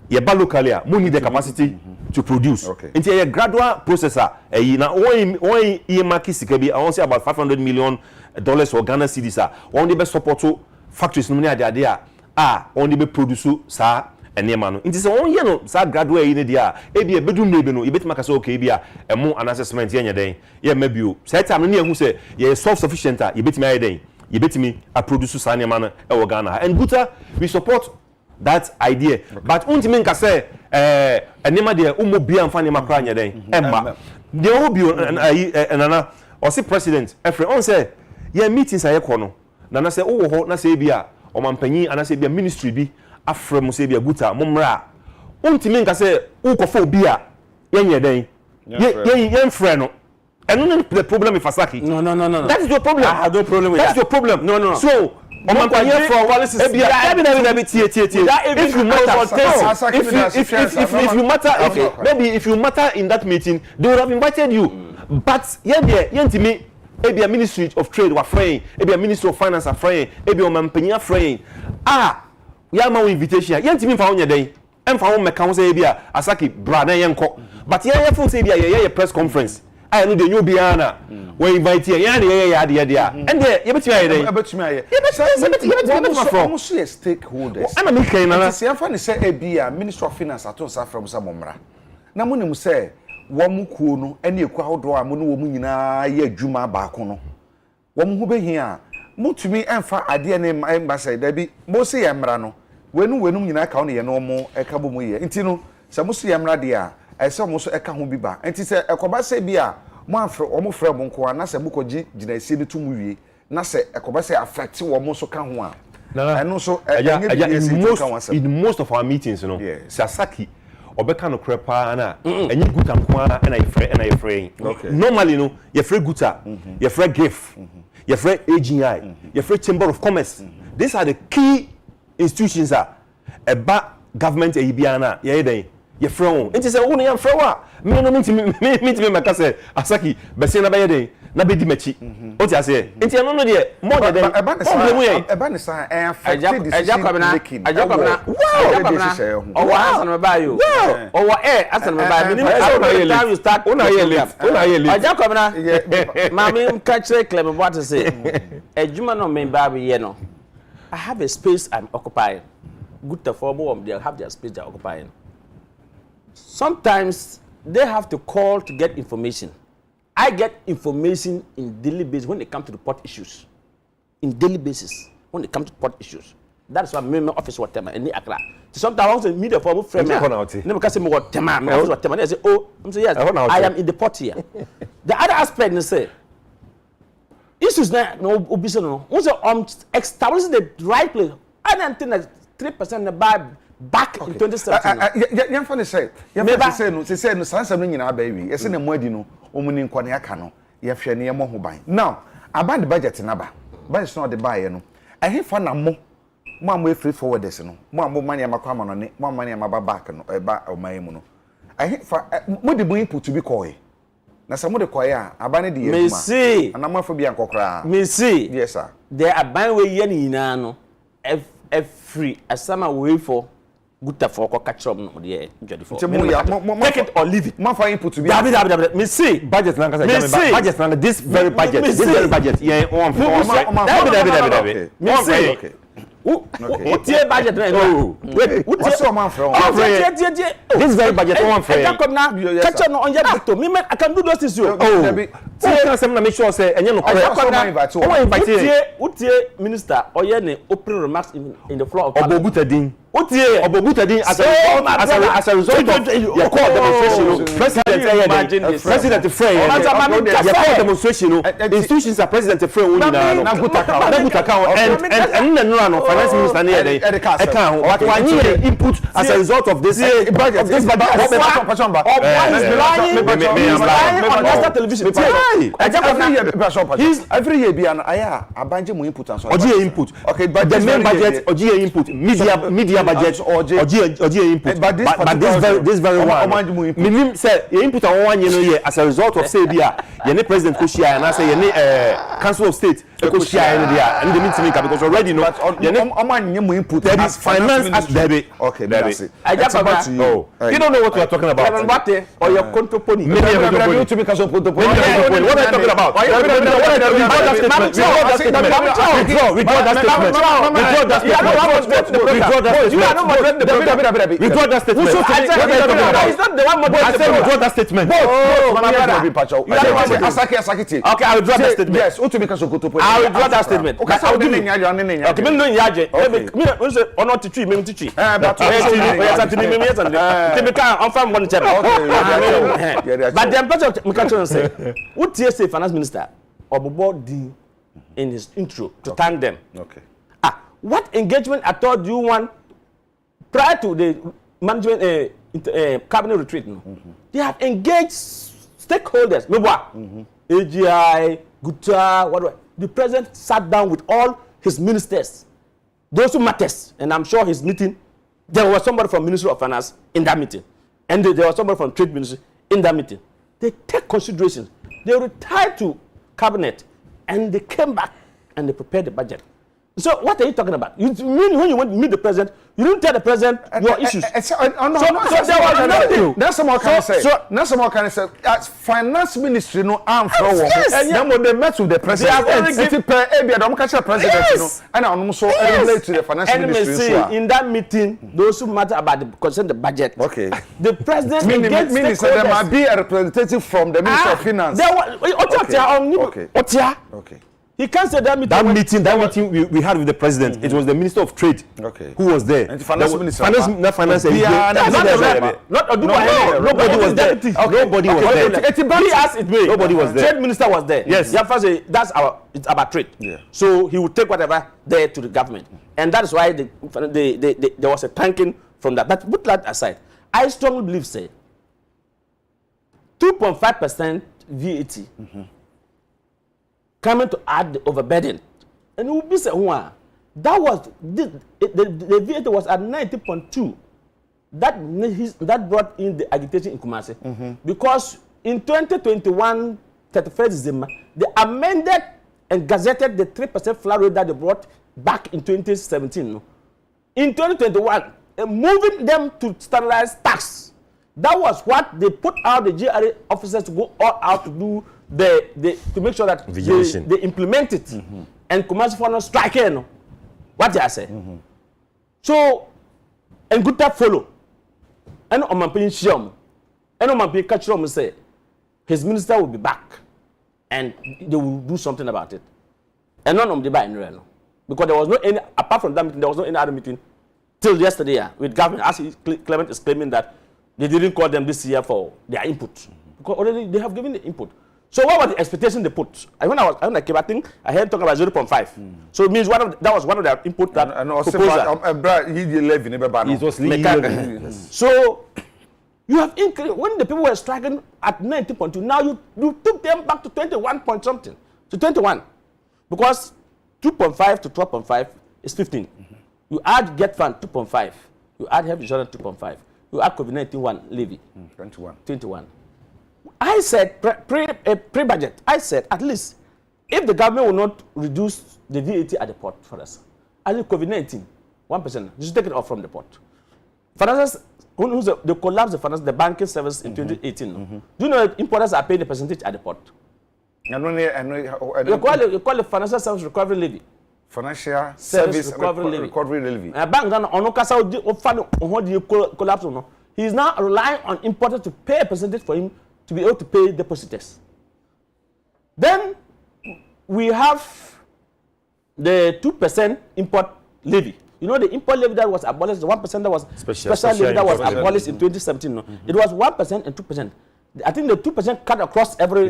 ye ba locally a mo need the capacity to produce nti ye gradual processor eyi na won ye market sika bi I want say about $500 million for Ghana cedis a won dey be support factories no ade a won dey be produce sa enema no nti se won ye no sa gradual yi ne dia e bia bedum nebe no ye betima ka say okay bia emo an assessment ye nya den ye ma bio say time no ne ehu say ye self sufficient ye betima ye den ye betimi a produce sa enema no e wo Ghana and Guta we support that idea but untimi nka say enema de umo bia amfa enema kra nya den emba de wo bio nana o say president efre on say ye meetings aye kono nana say wo ho na say bia o mampanyi ana say bia ministry bi afre mo se bia Guta momra untimi nka se ukofo obi a yenye den yen frɛ no eno the problem with Fasaki no that is your problem I have no problem with that's that. your problem no so Omanpanyi for Wallace if you matter in that meeting they would have invited you but yentimi Ebi a Ministry of Trade wa fraying, ebi a Ministry of Finance are fraying, ebi o mampanya fraying. Ya ma invitation. Yentimi fa onye den. Emfa won meka won say ebi a Asaki bra na yenko. But ye fun say ebi a ye press conference. I no dey you bia na. We invite ye ya de dia. And there ye betimi aye den. Betimi aye. Ye betimi from. Almost stakeholders. Ana me kan na. Se afa ne say ebi a Ministry of Finance aton sa from sa momra. Na mo nim say wo mu kuo no ene eku ahodo a mo no wo mu nyina ye adwuma ba ko no. Wo mu hu behia mutumi emfa ade ne embassy da bi mo se ye mra no. Wenu nyina ka wo ne ye no mo eka bo mo ye. Nti no se mo se ye mra de a ese mo so eka ho bi ba. Nti se ekoba se bi a mo afre o mo frɛ mo nko a na se mo koji gina esie bi tumu wie na se ekoba se affect wo mo so ka ho a. Eno so in most of our meetings, you know, Sasaki obeka no krepa na enyi guta nko na na yefre normally you know yefre guta yefre gif yefre AGI yefre Chamber of Commerce. These are the key institutions eba government ebia na ye den yefre won enti se won yefre wa me no me maka se Asaki bese na ba ye den na be di machi o ti ase enti eno no de mo de den eba ne sa affect decision making ajakobna o wa asan me ba yo o wa asan me ba me ni time you start una ye late ajakobna mami catch claim what to say ejuma no me ba be ye no I have a space I'm occupying good to form they have their space they're occupying. Sometimes they have to call to get information. I get information in daily basis when it comes to the port issues. In daily basis when it comes to port issues. That's why my office was tema any akra. Sometimes I want to meet the former friend. Never can say me what tema. My office was tema. They say, oh, I'm saying yes. I am in the port here. The other aspect they say issues na no obisa no. Once establish the right place. I don't think that 3% the buy back in 2017. Yan fa ne say no say no sansam no nyina ba wi yesi na moadi no omuni nkwane aka no ye hwe ne ye mo ho ban now about the budget na ba budget no de ba ye no ehe fa na mo am free forwarders no mo am mani amakwa ma no ne mo mani amaba back no e ba o man mu no ehe fa mo de mo input bi koy na sa mo de koy a aba ne de ye ma see anama fa bi ankokra me see yes sir there aban we ye ni na no free asama way for good for catch up no there for take it or leave it man for input to be me see budget na budget na this very budget yeah on me see okay what your budget na what's your man from this very budget one for catch up no on your book me I can do those things you can say na make sure say enye no what minister oye ne opening remarks in the floor of Obobutadin as a result of your call demonstration president frey your call demonstration institutions are president frey won na gutaka and no finance minister na dey but when input as a result of this budget every year be an aya abanje mo input and so input okay but the main budget input media budget oji input but this very one minim say input on one year no year as a result of say bia ye ne president ko share na say ye ne council of state ko share no dia and the meeting because already no ye ne omanye mo input as finance as debit okay that's it you don't know what we are talking about or your contopony me to be council contopony what are you talking about withdraw that statement. It's not the one I said withdraw that statement. Okay, I will withdraw that statement. Yes, I will withdraw that statement. Okay, I will do it. Okay, me no nyaje. Me say ono titwi, me titwi. But the person me can say, what TSA finance minister Obobo did in his intro to thank them. Okay. What engagement at all do you want prior to the management cabinet retreat? No? They have engaged stakeholders. AGI, Guta, what? The president sat down with all his ministers, those who matters, and I'm sure his meeting. There was somebody from Ministry of Finance in that meeting, and there was somebody from Trade Ministry in that meeting. They take considerations. They retire to cabinet, and they came back and they prepared the budget. So what are you talking about? You mean when you went to meet the president, you didn't tell the president your issues? That's what can say. That's what can say. As finance ministry, no arm for one. Then when they met with the president, and I'm also relate to the finance ministry. In that meeting, those who matter about the concern the budget. Okay. The president minister there might be a representative from the Ministry of Finance. Okay. He can't say that meeting. That meeting we had with the president. It was the Minister of Trade who was there. And the finance minister. Not finance. Nobody was there. Nobody was there. He asked it way. Nobody was there. Trade minister was there. Yes. It's about trade. Yeah. So he would take whatever there to the government, and that is why there was a thanking from that. But put that aside, I strongly believe, say, 2.5% VAT. Coming to add the overburden, and it will be said, that was the VAT was at 90.2. That brought in the agitation in Kumasi, because in 2021, 31st December, they amended and gazetted the 3% flat rate that they brought back in 2017. In 2021, moving them to standardized tax. That was what they put out the GRA officers to go all out to do. To make sure that they implement it, and Kumasi for not striking what they are saying. So, and good that follow. And on my opinion, and on my opinion, catch say his minister will be back, and they will do something about it. And none of them buy in real, because there was no any apart from that meeting, there was no any other meeting till yesterday with government. As Clement is claiming that they didn't call them this year for their input, because already they have given the input. So what was the expectation they put? When I came, I think I heard talking about 0.5. So it means that was one of their input that proposal. It was legal. So you have increased when the people were striking at 90.2. Now you took them back to 21 point something to 21, because 2.5 to 12.5 is 15. You add get fund 2.5. You add health insurance 2.5. You add COVID-19 levy 21. I said pre-budget. I said at least if the government will not reduce the VAT at the port for us, at least COVID-19 1%, just take it off from the port. Finances, they collapsed the banking service in 2018. Do you know that importers are paying the percentage at the port? You call it financial service recovery levy. Financial service recovery levy. A bank collapse. He is now relying on importers to pay a percentage for him to be able to pay depositors. Then we have the 2% import levy. You know the import levy that was abolished, the 1% that was special levy that was abolished in 2017. It was 1% and 2%. I think the 2% cut across every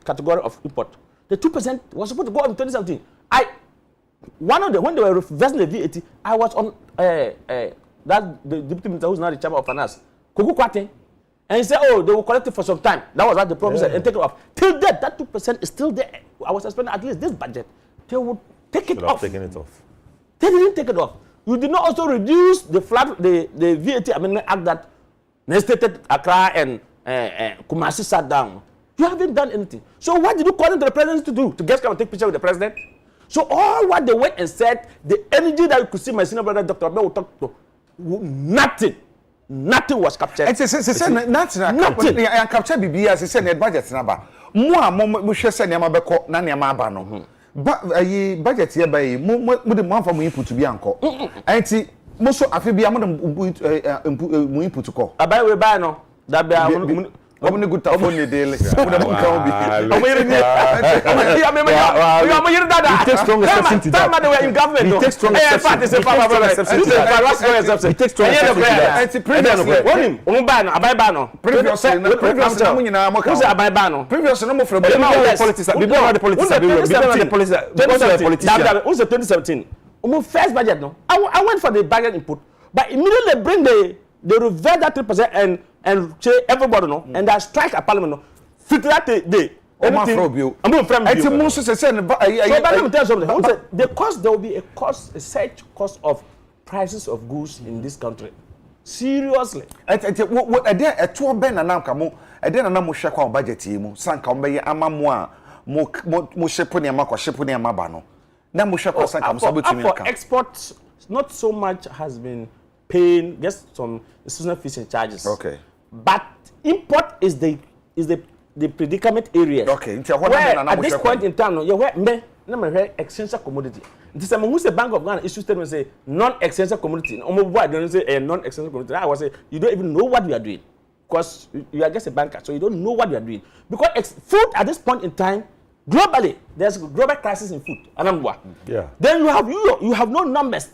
category of import. The 2% was supposed to go up in 2017. When they were reversing the VAT, I was on the deputy minister who's now the chairman of finance, Kuku Kwate. And he said, oh, they will collect it for some time. That was what the promise said, and take it off. Till that 2% is still there. I was expecting at least this budget, they would take it off. Taken it off. They didn't take it off. You did not also reduce the VAT Amendment Act that stated Accra and Kumasi sat down. You haven't done anything. So what did you call into the president to do? To just come and take picture with the president? So all what they went and said, the energy that you could see my senior brother, Dr. Abel, would talk to, nothing was captured. Nothing. I captured BB as I said, net budget number. More, we shall send Yamabeko, Nanyamabano. But a budget here by the month from input to be uncle. And see, most of Afibia input to call. A by way, Bano, that be I'm going to go to the daily. It takes strong exception to that. It takes strong exception. It takes strong exception. First budget, no. I went for the budget input, but immediately bring the revert that 3% and say everybody know, and that strike a parliament no. Fit that day. I'm going from you. So let me tell you something. The cost, there will be a such cost of prices of goods in this country. Seriously. What a day a 2 ben and now come. I didn't know share budget. Sanka Bay Amamwa. mo shepo ne ma kwa shepo ne ma ba no na mo hwe kwasan kam so betumi aka for export not so much has been paying just some institutional fees and charges. Okay. But import is the predicament areas. Okay. Where at this point in time, you where essential commodity. This is who say Bank of Ghana issue statement say non-essential commodity. Why don't say a non-essential commodity? I was say you don't even know what you are doing because you are just a banker, so you don't know what you are doing. Because food at this point in time, globally, there's a global crisis in food. Yeah. Then you have no numbers.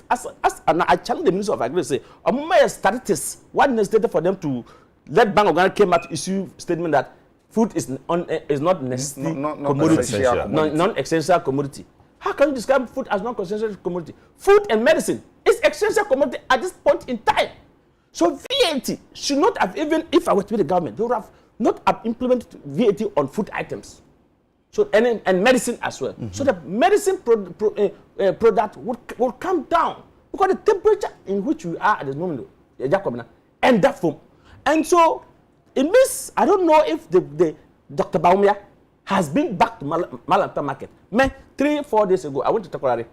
And I challenge the Minister of Agriculture to say, my statistics, what necessary for them to let Bank of Ghana came out to issue statement that food is not necessary commodity, non-essential commodity. How can you describe food as non-essential commodity? Food and medicine is essential commodity at this point in time. So VAT should not have even, if I were to be the government, they would have not have implemented VAT on food items. So and medicine as well. So the medicine product would come down because the temperature in which we are at this moment, and that form. And so it means I don't know if the Dr. Baumia has been back to Malanta market. 3-4 days ago, I went to Takoradi.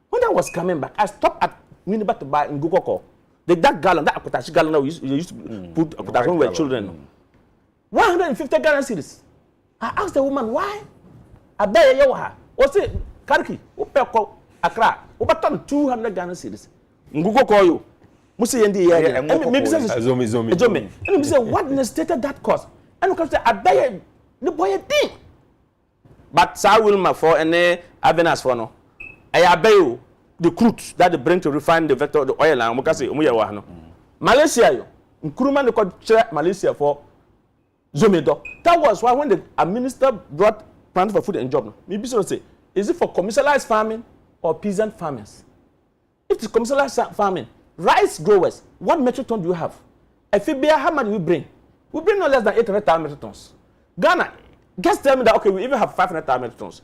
When I was coming back, I stopped at Minibat to buy in Gukoko. That gallon, that Akutashi gallon we used to put Akutashi when we were children. 150 gallon series. I asked the woman why. Adekye yawa. O say Kariki, o pe ko Accra, o baton 200 Ghana cedis. Ngugo call you. Musi yendi here. Maybe say Zomi. And me say what necessitated that cost? And we say Adekye the boy thing. But Sir Wilma for any avenas for no. I obey the crude that they bring to refine the vector the oil and we say umuya no. Malaysia yo. Nkrumah they call Malaysia for Zomedo. That was why when the minister brought Plan for Food and Job. Maybe so say, is it for commercialized farming or peasant farmers? If it's commercialized farming, rice growers, what metric ton do you have? Efibia, how much do we bring? We bring no less than 800,000 metric tons. Ghana, just tell me that okay, we even have 500,000 metric tons.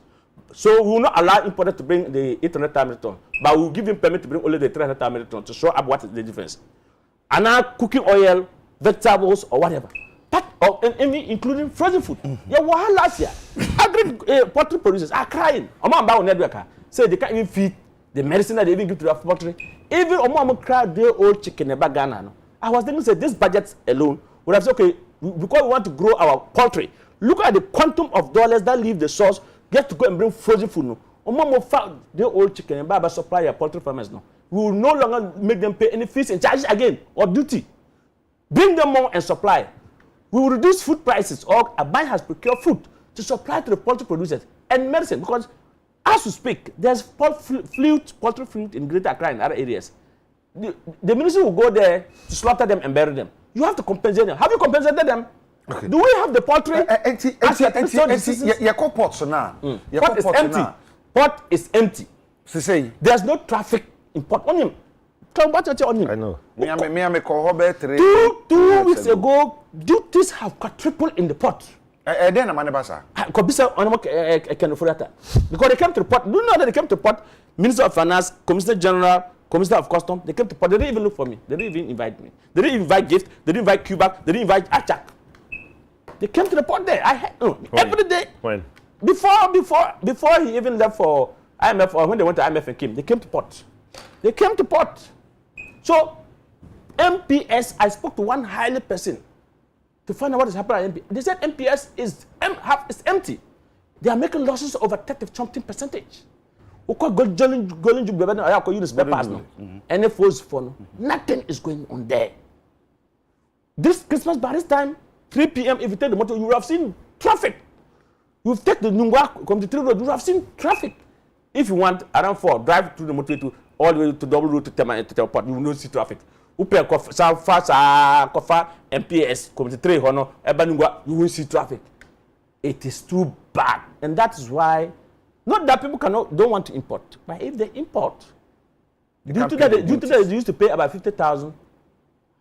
So we will not allow importers to bring the 800,000 metric tons, but we will give him permit to bring only the 300,000 metric tons to show up what is the difference. And now cooking oil, vegetables, or whatever. Including frozen food. Yeah, what last year? Poultry producers are crying. Say they can't even feed the medicine that they even give to the poultry. Even Omama cry their old chicken in Ghana. I was thinking, say this budget alone would have said, okay, because we want to grow our poultry. Look at the quantum of dollars that leave the source, get to go and bring frozen food. No, Omama found their old chicken and Baba supply your poultry farmers. No, we will no longer make them pay any fees and charges again or duty. Bring them more and supply. We will reduce food prices, or a bank has procured food to supply to the poultry producers and medicine, because as we speak, there's poultry fleet in Greater Accra and other areas. The ministry will go there to slaughter them and bury them. You have to compensate them. Have you compensated them? Okay. Do we have the poultry? Pot is empty. Pot is empty. There's no traffic in port. On him. I know. 2 weeks ago, duties have quadrupled in the port. Then a manabasa. Because they came to the port. Do you know that they came to the port? Minister of Finance, Commissioner General, Commissioner of Customs, they came to the port. They didn't even look for me. They didn't even invite me. They didn't invite gift. They didn't invite Cuba. They didn't invite Achak. They came to the port there. Every day. When? Before he even left for IMF, or when they went to IMF and came, they came to port. They came to port. So, MPS, I spoke to one highly person to find out what is happening at MPS. They said MPS is empty. They are making losses over 30-something%. Nothing is going on there. This Christmas, by this time, 3 p.m., if you take the motor, you will have seen traffic. You take the Nungwa, come to 3 road, you will have seen traffic. If you want, around 4, drive through the motor to all the way to double road to Telport, you will not see traffic. Upe Kofa MPS, come to 3 Hono, Ebanungwa, you will see traffic. It is too bad. And that is why, not that people don't want to import, but if they import, due to that they used to pay about 50,000,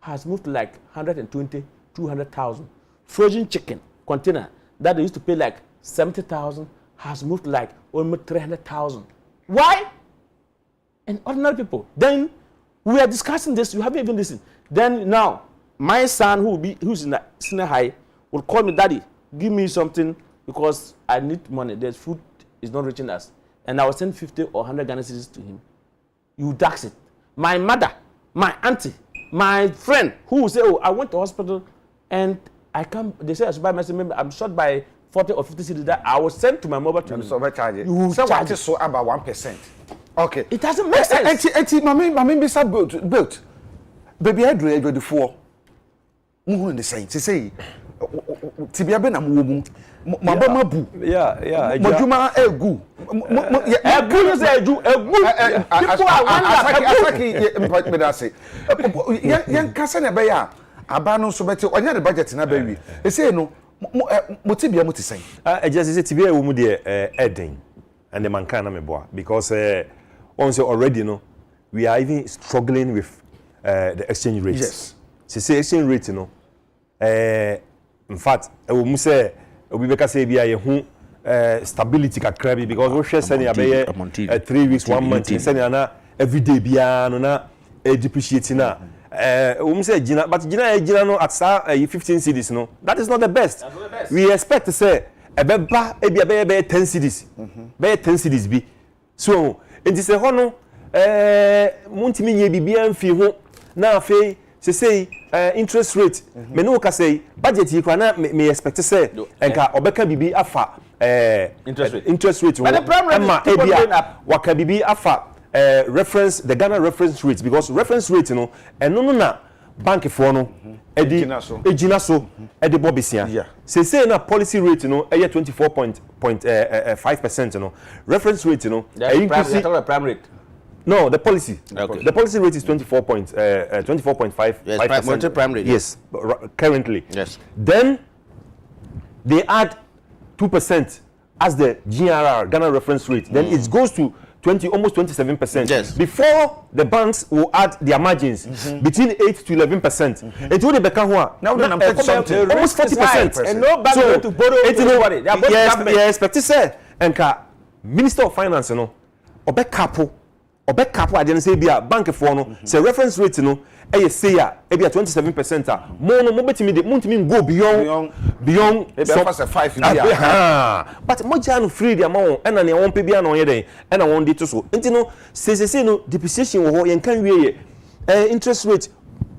has moved to like 120, 200,000. Frozen chicken container that they used to pay like 70,000 has moved to like almost 300,000. Why? And ordinary people. Then we are discussing this. You haven't even listened. Then now, my son who's in the senior high will call me, Daddy, give me something because I need money. There's food is not reaching us, and I will send 50 or 100 Ghana cedis to him. You tax it. My mother, my auntie, my friend who will say, "Oh, I went to hospital and I come." They say I should buy medicine. I'm shot by 40 or 50 cedis. That I will send to my mobile to him. So charge it. You so charge what is so about 1%? Okay. It doesn't make sense. Mami bisa built. Baby, I do the four. Muhu in the same. Say, Tibia Ben Amu, Mabama Bu. Yeah. Majuma Egu. Egu is Egu. People are wondering. Say, young cousin Abaya, Abano Sobeti, or the budget in a baby. They say no, Motibia Mutisay. I just say Tibia Umudi Edding and the Mancana Meboa because also already, you know, we are even struggling with the exchange rates. Yes. Say exchange rate, you know. In fact, we say we make say be a stability kakra because we share sending a 3 weeks, 1 month, sending na every day bia no na depreciating na. We say Gina, but Gina no at 15 cedis no. That is not the best. That's not the best. We expect to say a be 10 cedis. Be 10 cedis bi. So, it is a hono muntimi nye bibia mfi ho na afei say interest rate me no ka say budget yi kwa na me expect say enka obeka bibi afa interest rate but the problem is ebia waka bibi afa reference the Ghana reference rate because reference rate no eno no na bank for no ejina so edi bobisia say na policy rate no eye 24.5% no reference rate no increase prime rate. No, the policy. Okay. The policy rate is 24.5%. Yes, prime rate. Yes, currently. Yes. Then they add 2% as the GRR, Ghana reference rate. Then it goes to almost 27%. Yes. Before the banks will add their margins between 8 to 11%. Until they become what? Now then I'm talking something. Almost 40%. And no bank going to borrow anybody. They are both government. Yes, expect to say, and Minister of Finance, you know, obe capo I didn't say be a bank for no say reference rate no e say a be 27% mo no mo betimi go beyond so for 5 but mo janu free the amount and na won pe bia na onye den and na won dey to so enti no say no depreciation wo ho yen kan wie interest rate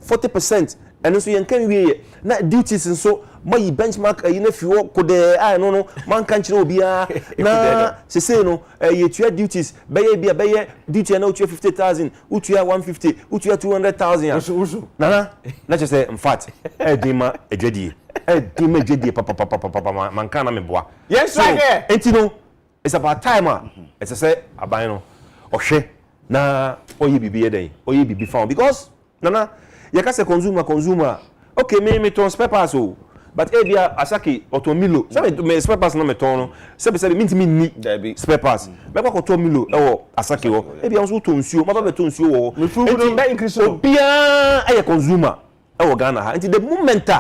40% and so yen kan wie na duties nso mo yi benchmark na fi wo ko de no man kan kire obia na say no ye tua duties be ye duty na utua 50,000 utua 150 utua 200,000 na just say in fact edima ejedi papa man kan na me boa yes right enti no it's about time it's say aban no ohwe na oye bibi eden oye bibi found because nana ye ka say consumer okay me ton spare so but ebia asaki otomilo say me spare parts no me ton no say me ni spare parts me kwa otomilo asaki wo ebia nso to nsuo ma ba beto nsuo wo enti be increase obia aye consumer Ghana ha enti the moment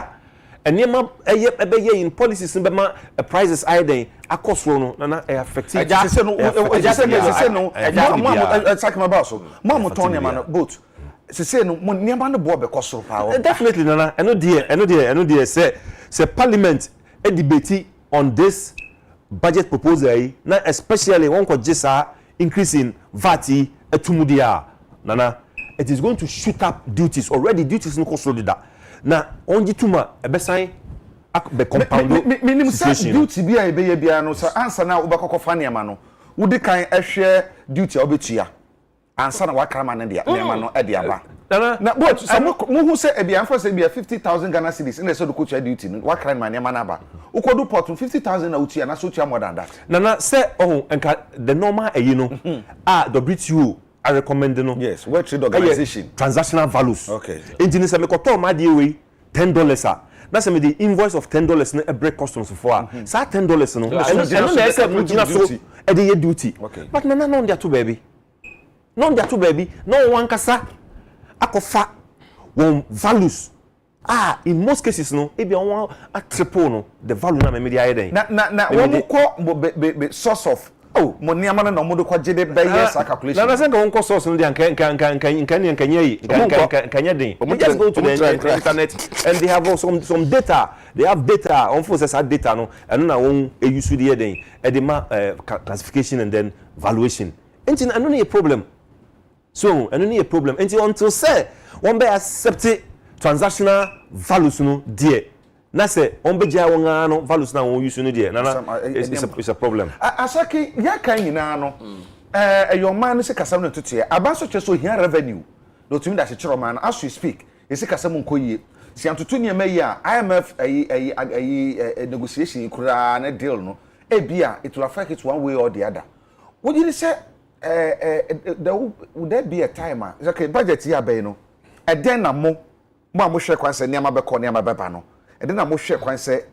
enema eye in policies be ma prices aiden akosoro no na affect say no asaki ma ba so mo ton ne ma no boat say no niam no bo be kosoro pa definitely nana eno there say parliament a debate on this budget proposal na especially one ko jisa increasing VAT etumudia nana it is going to shoot up duties already duties no kosoro da na onji tuma ebesan be compound minimum duty bia ebe bia no so answer na obekoko fa niam no wudi kan ehwe duty obetua answer na wakrama na dia niam no e dia ba na but some who say ebia for say bia 50,000 Ghana cedis in the so do duty no wakran ma niam na ba ukodu port 50,000 na utua na so tua more than that na say enka the normal no WTO I recommend no yes World Trade Organization transactional values okay engineer say me koto ma dey we $10 na say me the invoice of $10 na e break customs for say $10 no and na say mo gina so e dey duty but na no dia to baby no one kasa akofa one values in most cases no e be one a triple no the value na me dey aye den na one ko source of oh money amana no mo do kwaje de be yes calculation na senka won source no dia kan yi they just go to the internet and they have some data. They have data on for that data no and na won use the den e dey ma classification and then valuation enti na no a problem so and no a problem enti until say one be accept transactional values no there na say on be jia won ano values na won use no there na it's a problem asaki ya kan nyina no your man say kasam no tutie abaso che so here revenue no tumi da chiro man as you speak e say kasam nkoyie si antutu ne ma yi a IMF negotiation kura na deal no e bia it will affect it one way or the other would you say would there be a time okay budget here be no e den na mo hwe kwanse ne ma be ko ne ma be ba no e den na mo hwe kwanse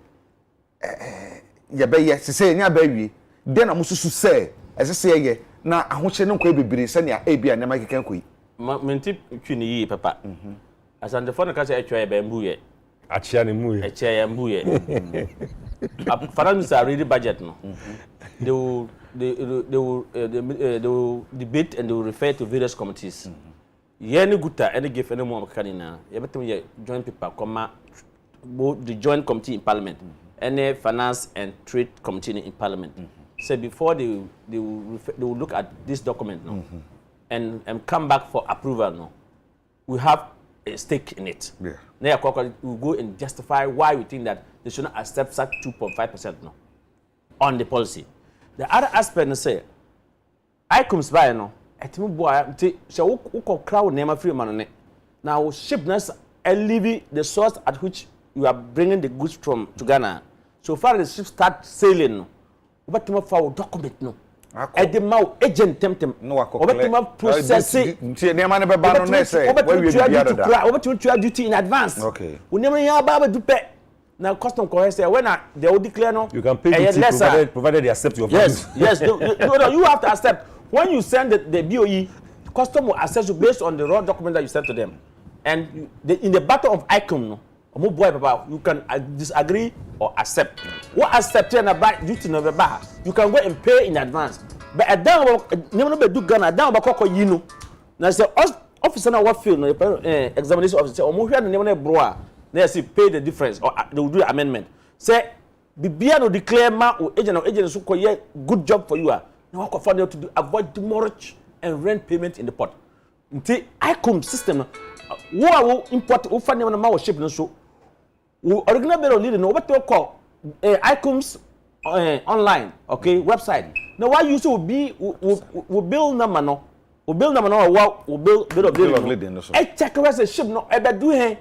ye be ye se nya ba wi den na mo susu se se ye na ahoche ne nkwa bebiri se ne e bia ne ma keken koyi menti twini yi papa asante fo na ka se etwa be mbu ye achia ne mu ye eche ya mbu ye faransa ready budget no they will debate and they will refer to various committees any guta any give any more kanina ye betem ye joint paper comma both the joint committee in parliament any finance and trade committee in parliament so before they will look at this document no and come back for approval no we have a stake in it. Yeah. Now we go and justify why we think that they should not accept such 2.5% no on the policy. The other aspect is say I comes by no etimi boy say we crowd name free man now shipness leave the source at which you are bringing the goods from to Ghana. So far the ship start sailing no but to for document no the mau agent temptem no process ne ma ne be ba no na say we duty in advance okay we never ya baba dupe now custom correct say when they will declare no you can pay duty provided they accept your values. Yes no, you have to accept when you send the BOE custom will assess you based on the raw document that you sent to them and in the battle of ICOM no boy papa you can disagree or accept what accept and about duty no be ba you can go and pay in advance but at down no be do Ghana down ba kokko yi no na say officer na what field no examination officer o mo hwe no ne bro a na say pay the difference or they will do amendment say bibia no declare ma o agent so koye good job for you a na what for to do avoid demurrage and rent payment in the port nti ICOM system no wo import wo fa ne ma wo ship no so original bill of lading no what to call ICOM's online okay website now why you so be we bill number no we bill number no we bill of lading no e check where say ship no e be do he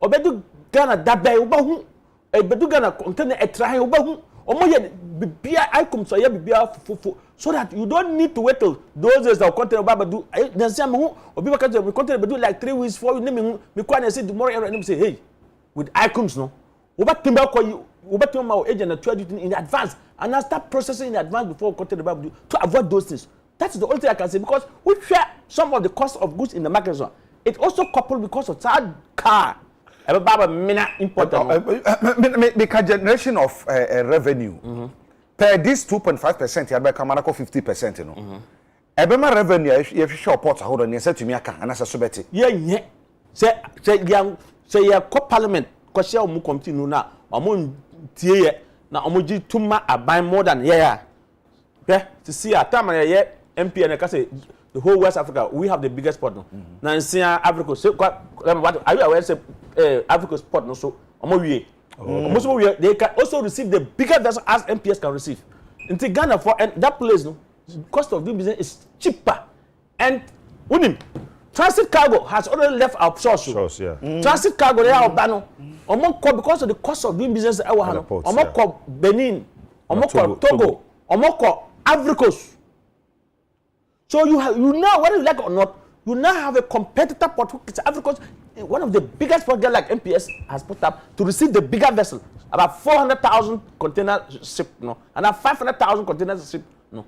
obedu Ghana dabai wo ba hu e be do Ghana container e try wo ba hu omo ye bibia ICOM so ye bibia fufu so that you don't need to wait till those days that container ba do then say me hu obi ba ka we container be do like 3 weeks 4 weeks me kwa na say tomorrow and say hey with ICOMs no obatimba ko obatimba ma agent na trade in advance and now start processing in advance before container ba do to avoid those things. That's the only thing I can say because we share some of the cost of goods in the market so it also coupled because of third car baba mina important because generation of revenue per this 2.5% you be come na 50% no ebema revenue if shop port hold on you say to me aka and say so beti ye say ya co parliament ko share mu committee no na omo tie ye na omo gi tuma aban more than yeah to see a time ye MP and say the whole West Africa we have the biggest port no na nsia Africa so what are you aware say Africa's port no so omo wie most of we they can also receive the bigger vessel as MPS can receive into Ghana for and that place no cost of doing business is cheaper and unim transit cargo has already left our shores yeah. Transit cargo there obano omo because of the cost of doing business e wa no omo Benin omo Togo omo Ivory Coast. So you know whether you like it or not, you now have a competitor port which is Ivory Coast, one of the biggest ports like MPS has put up to receive the bigger vessel, about 400,000 container ship, no, and 500,000 container ship, no.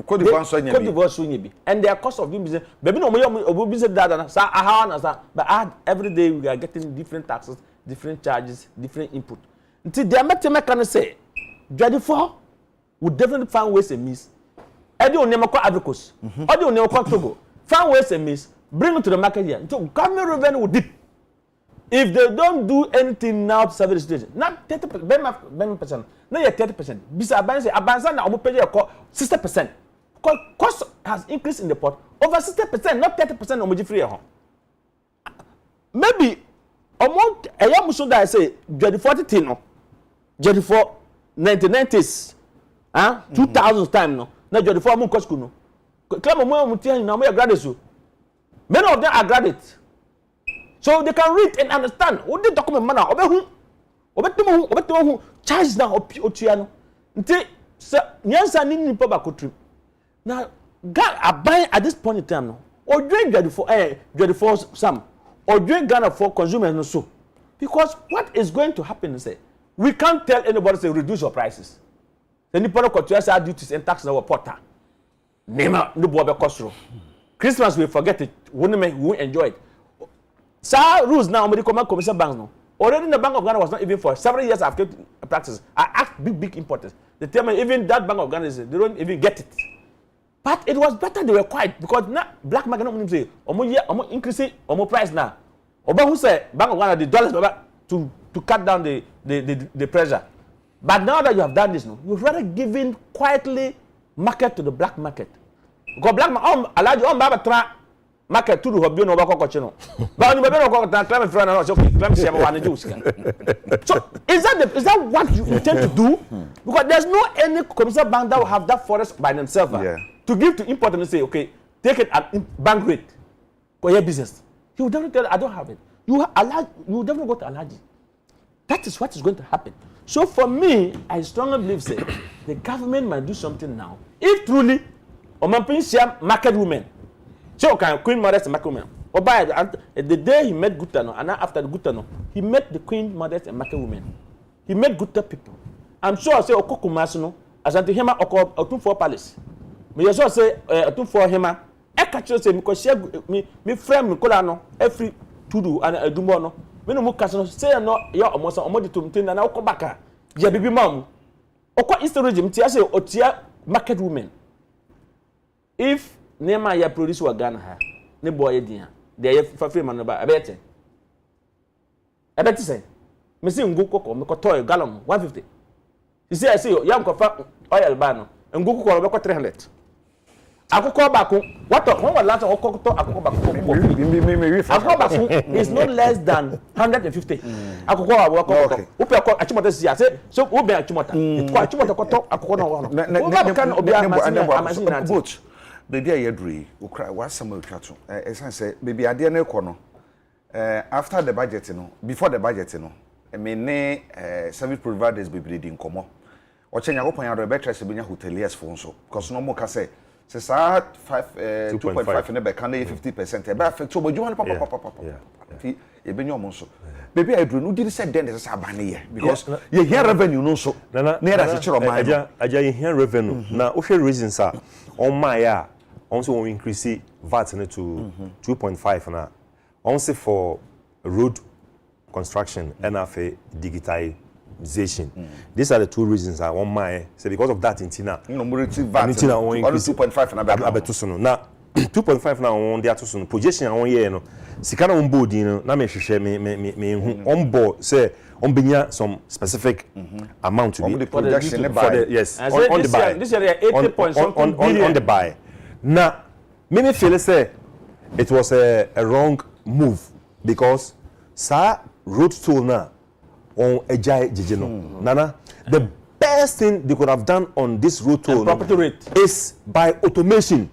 Cote d'Ivoire so be, and their cost of doing business. Baby no more business that but every day we are getting different taxes, different charges, different input. Until the mathematics can say, 24 would definitely find ways and means Edi onema kwa Ivory Coast. Odi onema kwa Togo. Find ways and means, bring it to the market here. So government revenue will dip. If they don't do anything now to serve the situation, not 30%, no, 30%. Bisa Abanza na omo pay 60%. Cost has increased in the port over 60%, not 30% omo free ho. Maybe amount a young so that I say 40 no. 1990s. 2000 time no. Na 24 mo cost no. Claim mo mutia na mo graduate. Many of them are graduates. So they can read and understand. What the document man obetumo charge na otua no. Nti se nyansa ni nipa ba kotrim. Now God aban at this point in time no. Odwen for some. Odwen Ghana for consumers no so. Because what is going to happen is say we can't tell anybody say reduce your prices. The nipa no kotua say duties and tax na we porter. Nema no bo be kosro. Christmas we forget it. We won't enjoy it. Sir, rules now, medical commercial banks no. Already the Bank of Ghana was not even for several years after practice. I asked big importers. They tell me even that Bank of Ghana they don't even get it. But it was better they were quiet because now black market no say omo increasing omo price now. Oba who say Bank of Ghana the dollars to cut down the pressure. But now that you have done this no, you've rather given quietly market to the black market. Because black market allow baba tra market to do no bakokoche no. But you be no go climate friend no so climate share one juice. So is that what you intend to do? Because there's no any commercial bank that will have that forest by themselves to give to import and say okay, take it at bank rate for your business. He will definitely tell I don't have it. You will definitely go to Alaji. That is what is going to happen. So for me, I strongly believe say the government might do something now. If truly Omampin market women. So can Queen Mother and market women. Oba the day he met Gutano and after the Gutano, he met the Queen Mother and market women. He met Gutta people. I'm sure I say Okokumasno as anti hema Otun for palace. Me also say Otun for hema. I catch say because share me friend me kola no every tudu and edumbo no. Me no mu kasno say no ya omosa omodi tumtin na okobaka. Ya bibi mam. Okwa Eastern region ti say otia market women. If Nema ya produce wa Ghana ha, ne boy dia. They ya free man ba abete. Abete say. Me say ngu kokko me kotoy gallon 150. You see I say ya nkofa oil ba no. Ngu kokko be ko 300. Akoko bako what when was last akoko to akoko bako. Akoko bako is not less than 150. Akoko akoko. Upe akoko achimota si say so ube achimota. Ko achimota ko to akoko no no. Uba kan obi amasi baby ayedri ukra wasam otwato esan say baby ade na ekọ no after the budget no before the budget no me ne service providers baby di nkomo o chenya go pon ado be trust be nya hoteliers for nso because no mo ka say sa 2.5 ne be kan 50% e be affect obodwuma papa fi e be nyom nso baby ayedri no did say den say abane ye because ye here revenue no nso na era se chiro man aja ye here revenue na o hwe reasons are on my also we increase VAT to 2.5 na also for road construction and for digitization. These are the two reasons I want my say because of that intina no more VAT 2.5 na abetuso na 2.5 na on dia to projection on year no sika na on board no na me hwehwe me hu on board say on benya some specific amount to be for the yes on the buy this year 80 point something billion on the buy. Now, me feel say it was a wrong move because sa road toll now on Ejai Jijino. Nana, the best thing they could have done on this road toll property rate is by automation.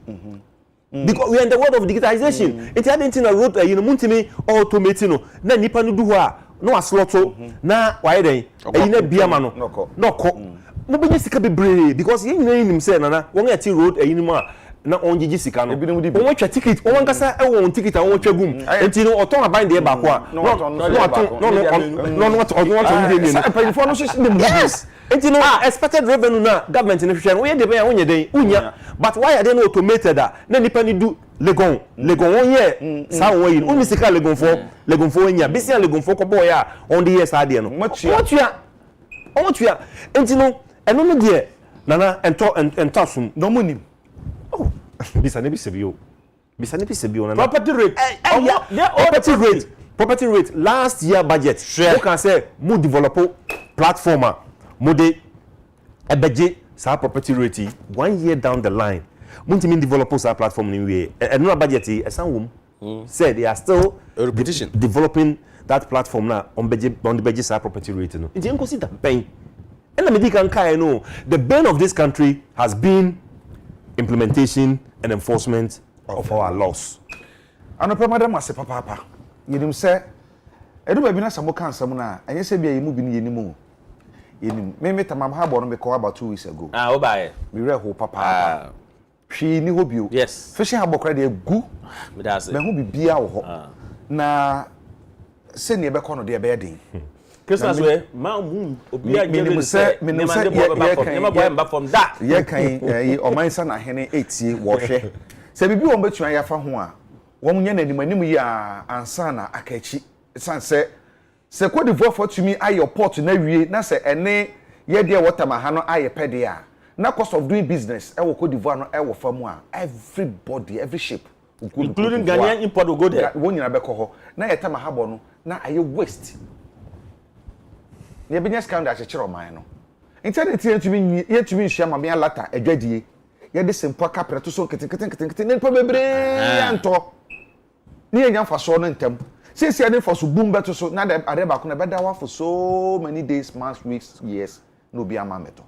Because we are in the world of digitization. It hadn't in a road, muntimi automating na nipa no do no asloto na why then na biama no ko mo benye sika bebre because yen nyina nim say nana won ati road mu a na onjiji sika no won twa ticket won kasa e won ticket a won twa gum enti no oton aban de ba ko a no yes enti no expected revenue na government ni hwehwe no ye de ba won den unya but why are they not automated na nipa ni do legon won ye sa won yi uni sika legon fo nya bisia legon fo ko boy a on the years ade no omotua enti no eno no de nana ento sum no monim Bisane bi sebio. Bisane bi sebio na. Property rate. Property rate last year budget. You can say mo develop platform mo de ebeje sa property rate 1 year down the line. Mo ntimi develop sa platform ni we. No budget e san wom. Said they are still a repetition developing that platform now on the budget sa property rate no. Nti enko si da pain. And me can kai no. The bane of this country has been implementation and enforcement of our laws. Anope madam ase papa. Yenim se edu ba bi na samo kan sam na enye se bia yemu bi ni yenimu. Yenim me tamam ha bo no me call about 2 weeks ago. Wo ba ye. Me re ho papa. Hwi ni ho bio. Yes. Fishing ha bokra de gu. Me da se. Me ho bibia wo ho. Na se ne be kono de be den. Christmas we ma mu obi a nyebe se me ma boy mba from that. Ye kan yi omansa na hene etie wo hwe. Se bibi wo betua ya fa ho a wo munye na animanim yi a ansa na akachi san se Cote d'Ivoire for to me aye port na wie na se ene ye de water ma ha no aye pede a na cost of doing business e wo Cote d'Ivoire no e wo famu a everybody every ship including Ghanaian import will go there. Wo nyina be ko ho na ye tama ha bo no na aye waste ye business count a chechero man no internet ye tumi nhia ma me lata adwadie ye de sempo kapre to so keten ne pa bebre anto ni ye nyam fa so no ntem since ye for so boom beto so na ade ba ko na beda wa for so many days months weeks years no bi ama meto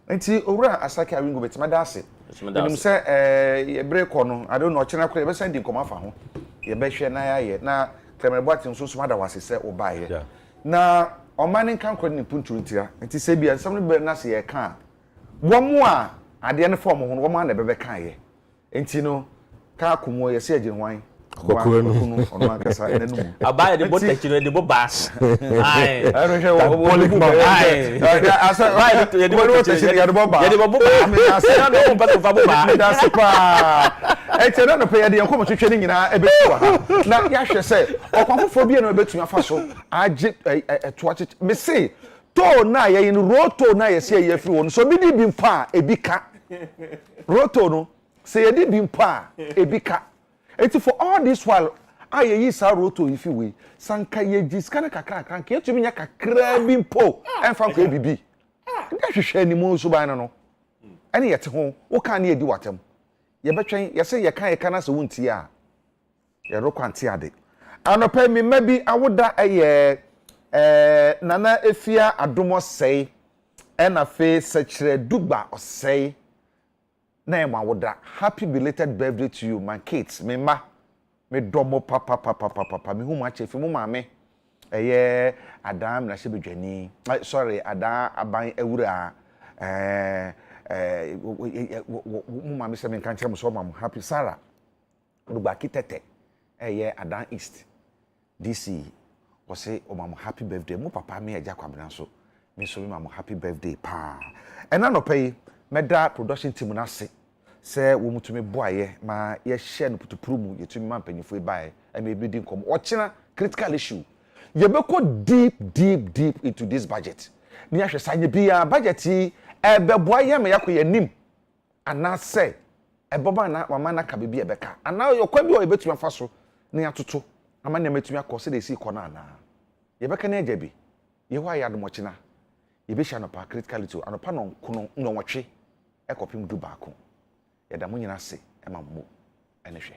enti owura asake awingo betima da ase nim se ye bre ko no I don't know chena ko ye be send nkoma fa ho ye be hwe na ye na Clement atin so da wase se oba ye na omani kan ko ni puntu ntia enti se bia nsam no be na se ye kan wo mo a ade ne form ho wo mo na be kan ye enti no ka akomo ye se agye hwan kokoro no ono akasa enenu abaye de bot techno de bo bass ai aro hwe wo ai asa right ye de bot techno ye de bo bass ye de bo bass me asa na no mpa fa bo bass da se pa tena no pe ye de yanko twetwe ni nyina ebetu ha na ya hwe se okwafofo bi na ebetu afa so age toache me say to na ye in roto na ye se ye firi won so bi di bi mpa ebi ka roto no se ye di bi mpa ebi ka. It's for all this while aye yi sa roto ifi we sanka ye jiskana kakra kanka etumi nya kakra bi mpo enfa ko bibi nda hwehwe ni mu so ban no ene yete ho wo kan na edi watem ye betwen ye se ye kan na se wonti a ye ro kwante ade anopa mi mabi awoda eye nana efia adomo sei ena fe sekire dugba osei na ema woda happy belated birthday to you my kids me ma me domo papa me hu ma chefi mu ma me adam na shebedwani sorry adam aban ewura mu ma me se me kan kire mo so ma happy Sarah dugba kitete adam east DC wose o ma happy birthday mu papa me eja kwabena so me so me ma happy birthday pa ena no pay meda production team na se wo mutumi boaye ma ye share no putupuru mu yetumi ma mpanyifo bae e me be din kom ochina critical issue ye be ko deep into this budget ni ahwe sanye bia budget yi e be boaye me yakoye nim ana se e boba na mama na ka be bia beka ana yokwa bi o betumi afa so ni atoto ama na metumi akose de si kona ana ye beka na eja bi ye ho aya do ochina ye be sha no pa critical issue anopa no kuno nwotwe ekopim du baako yada mo nyina se ema mo ene hwe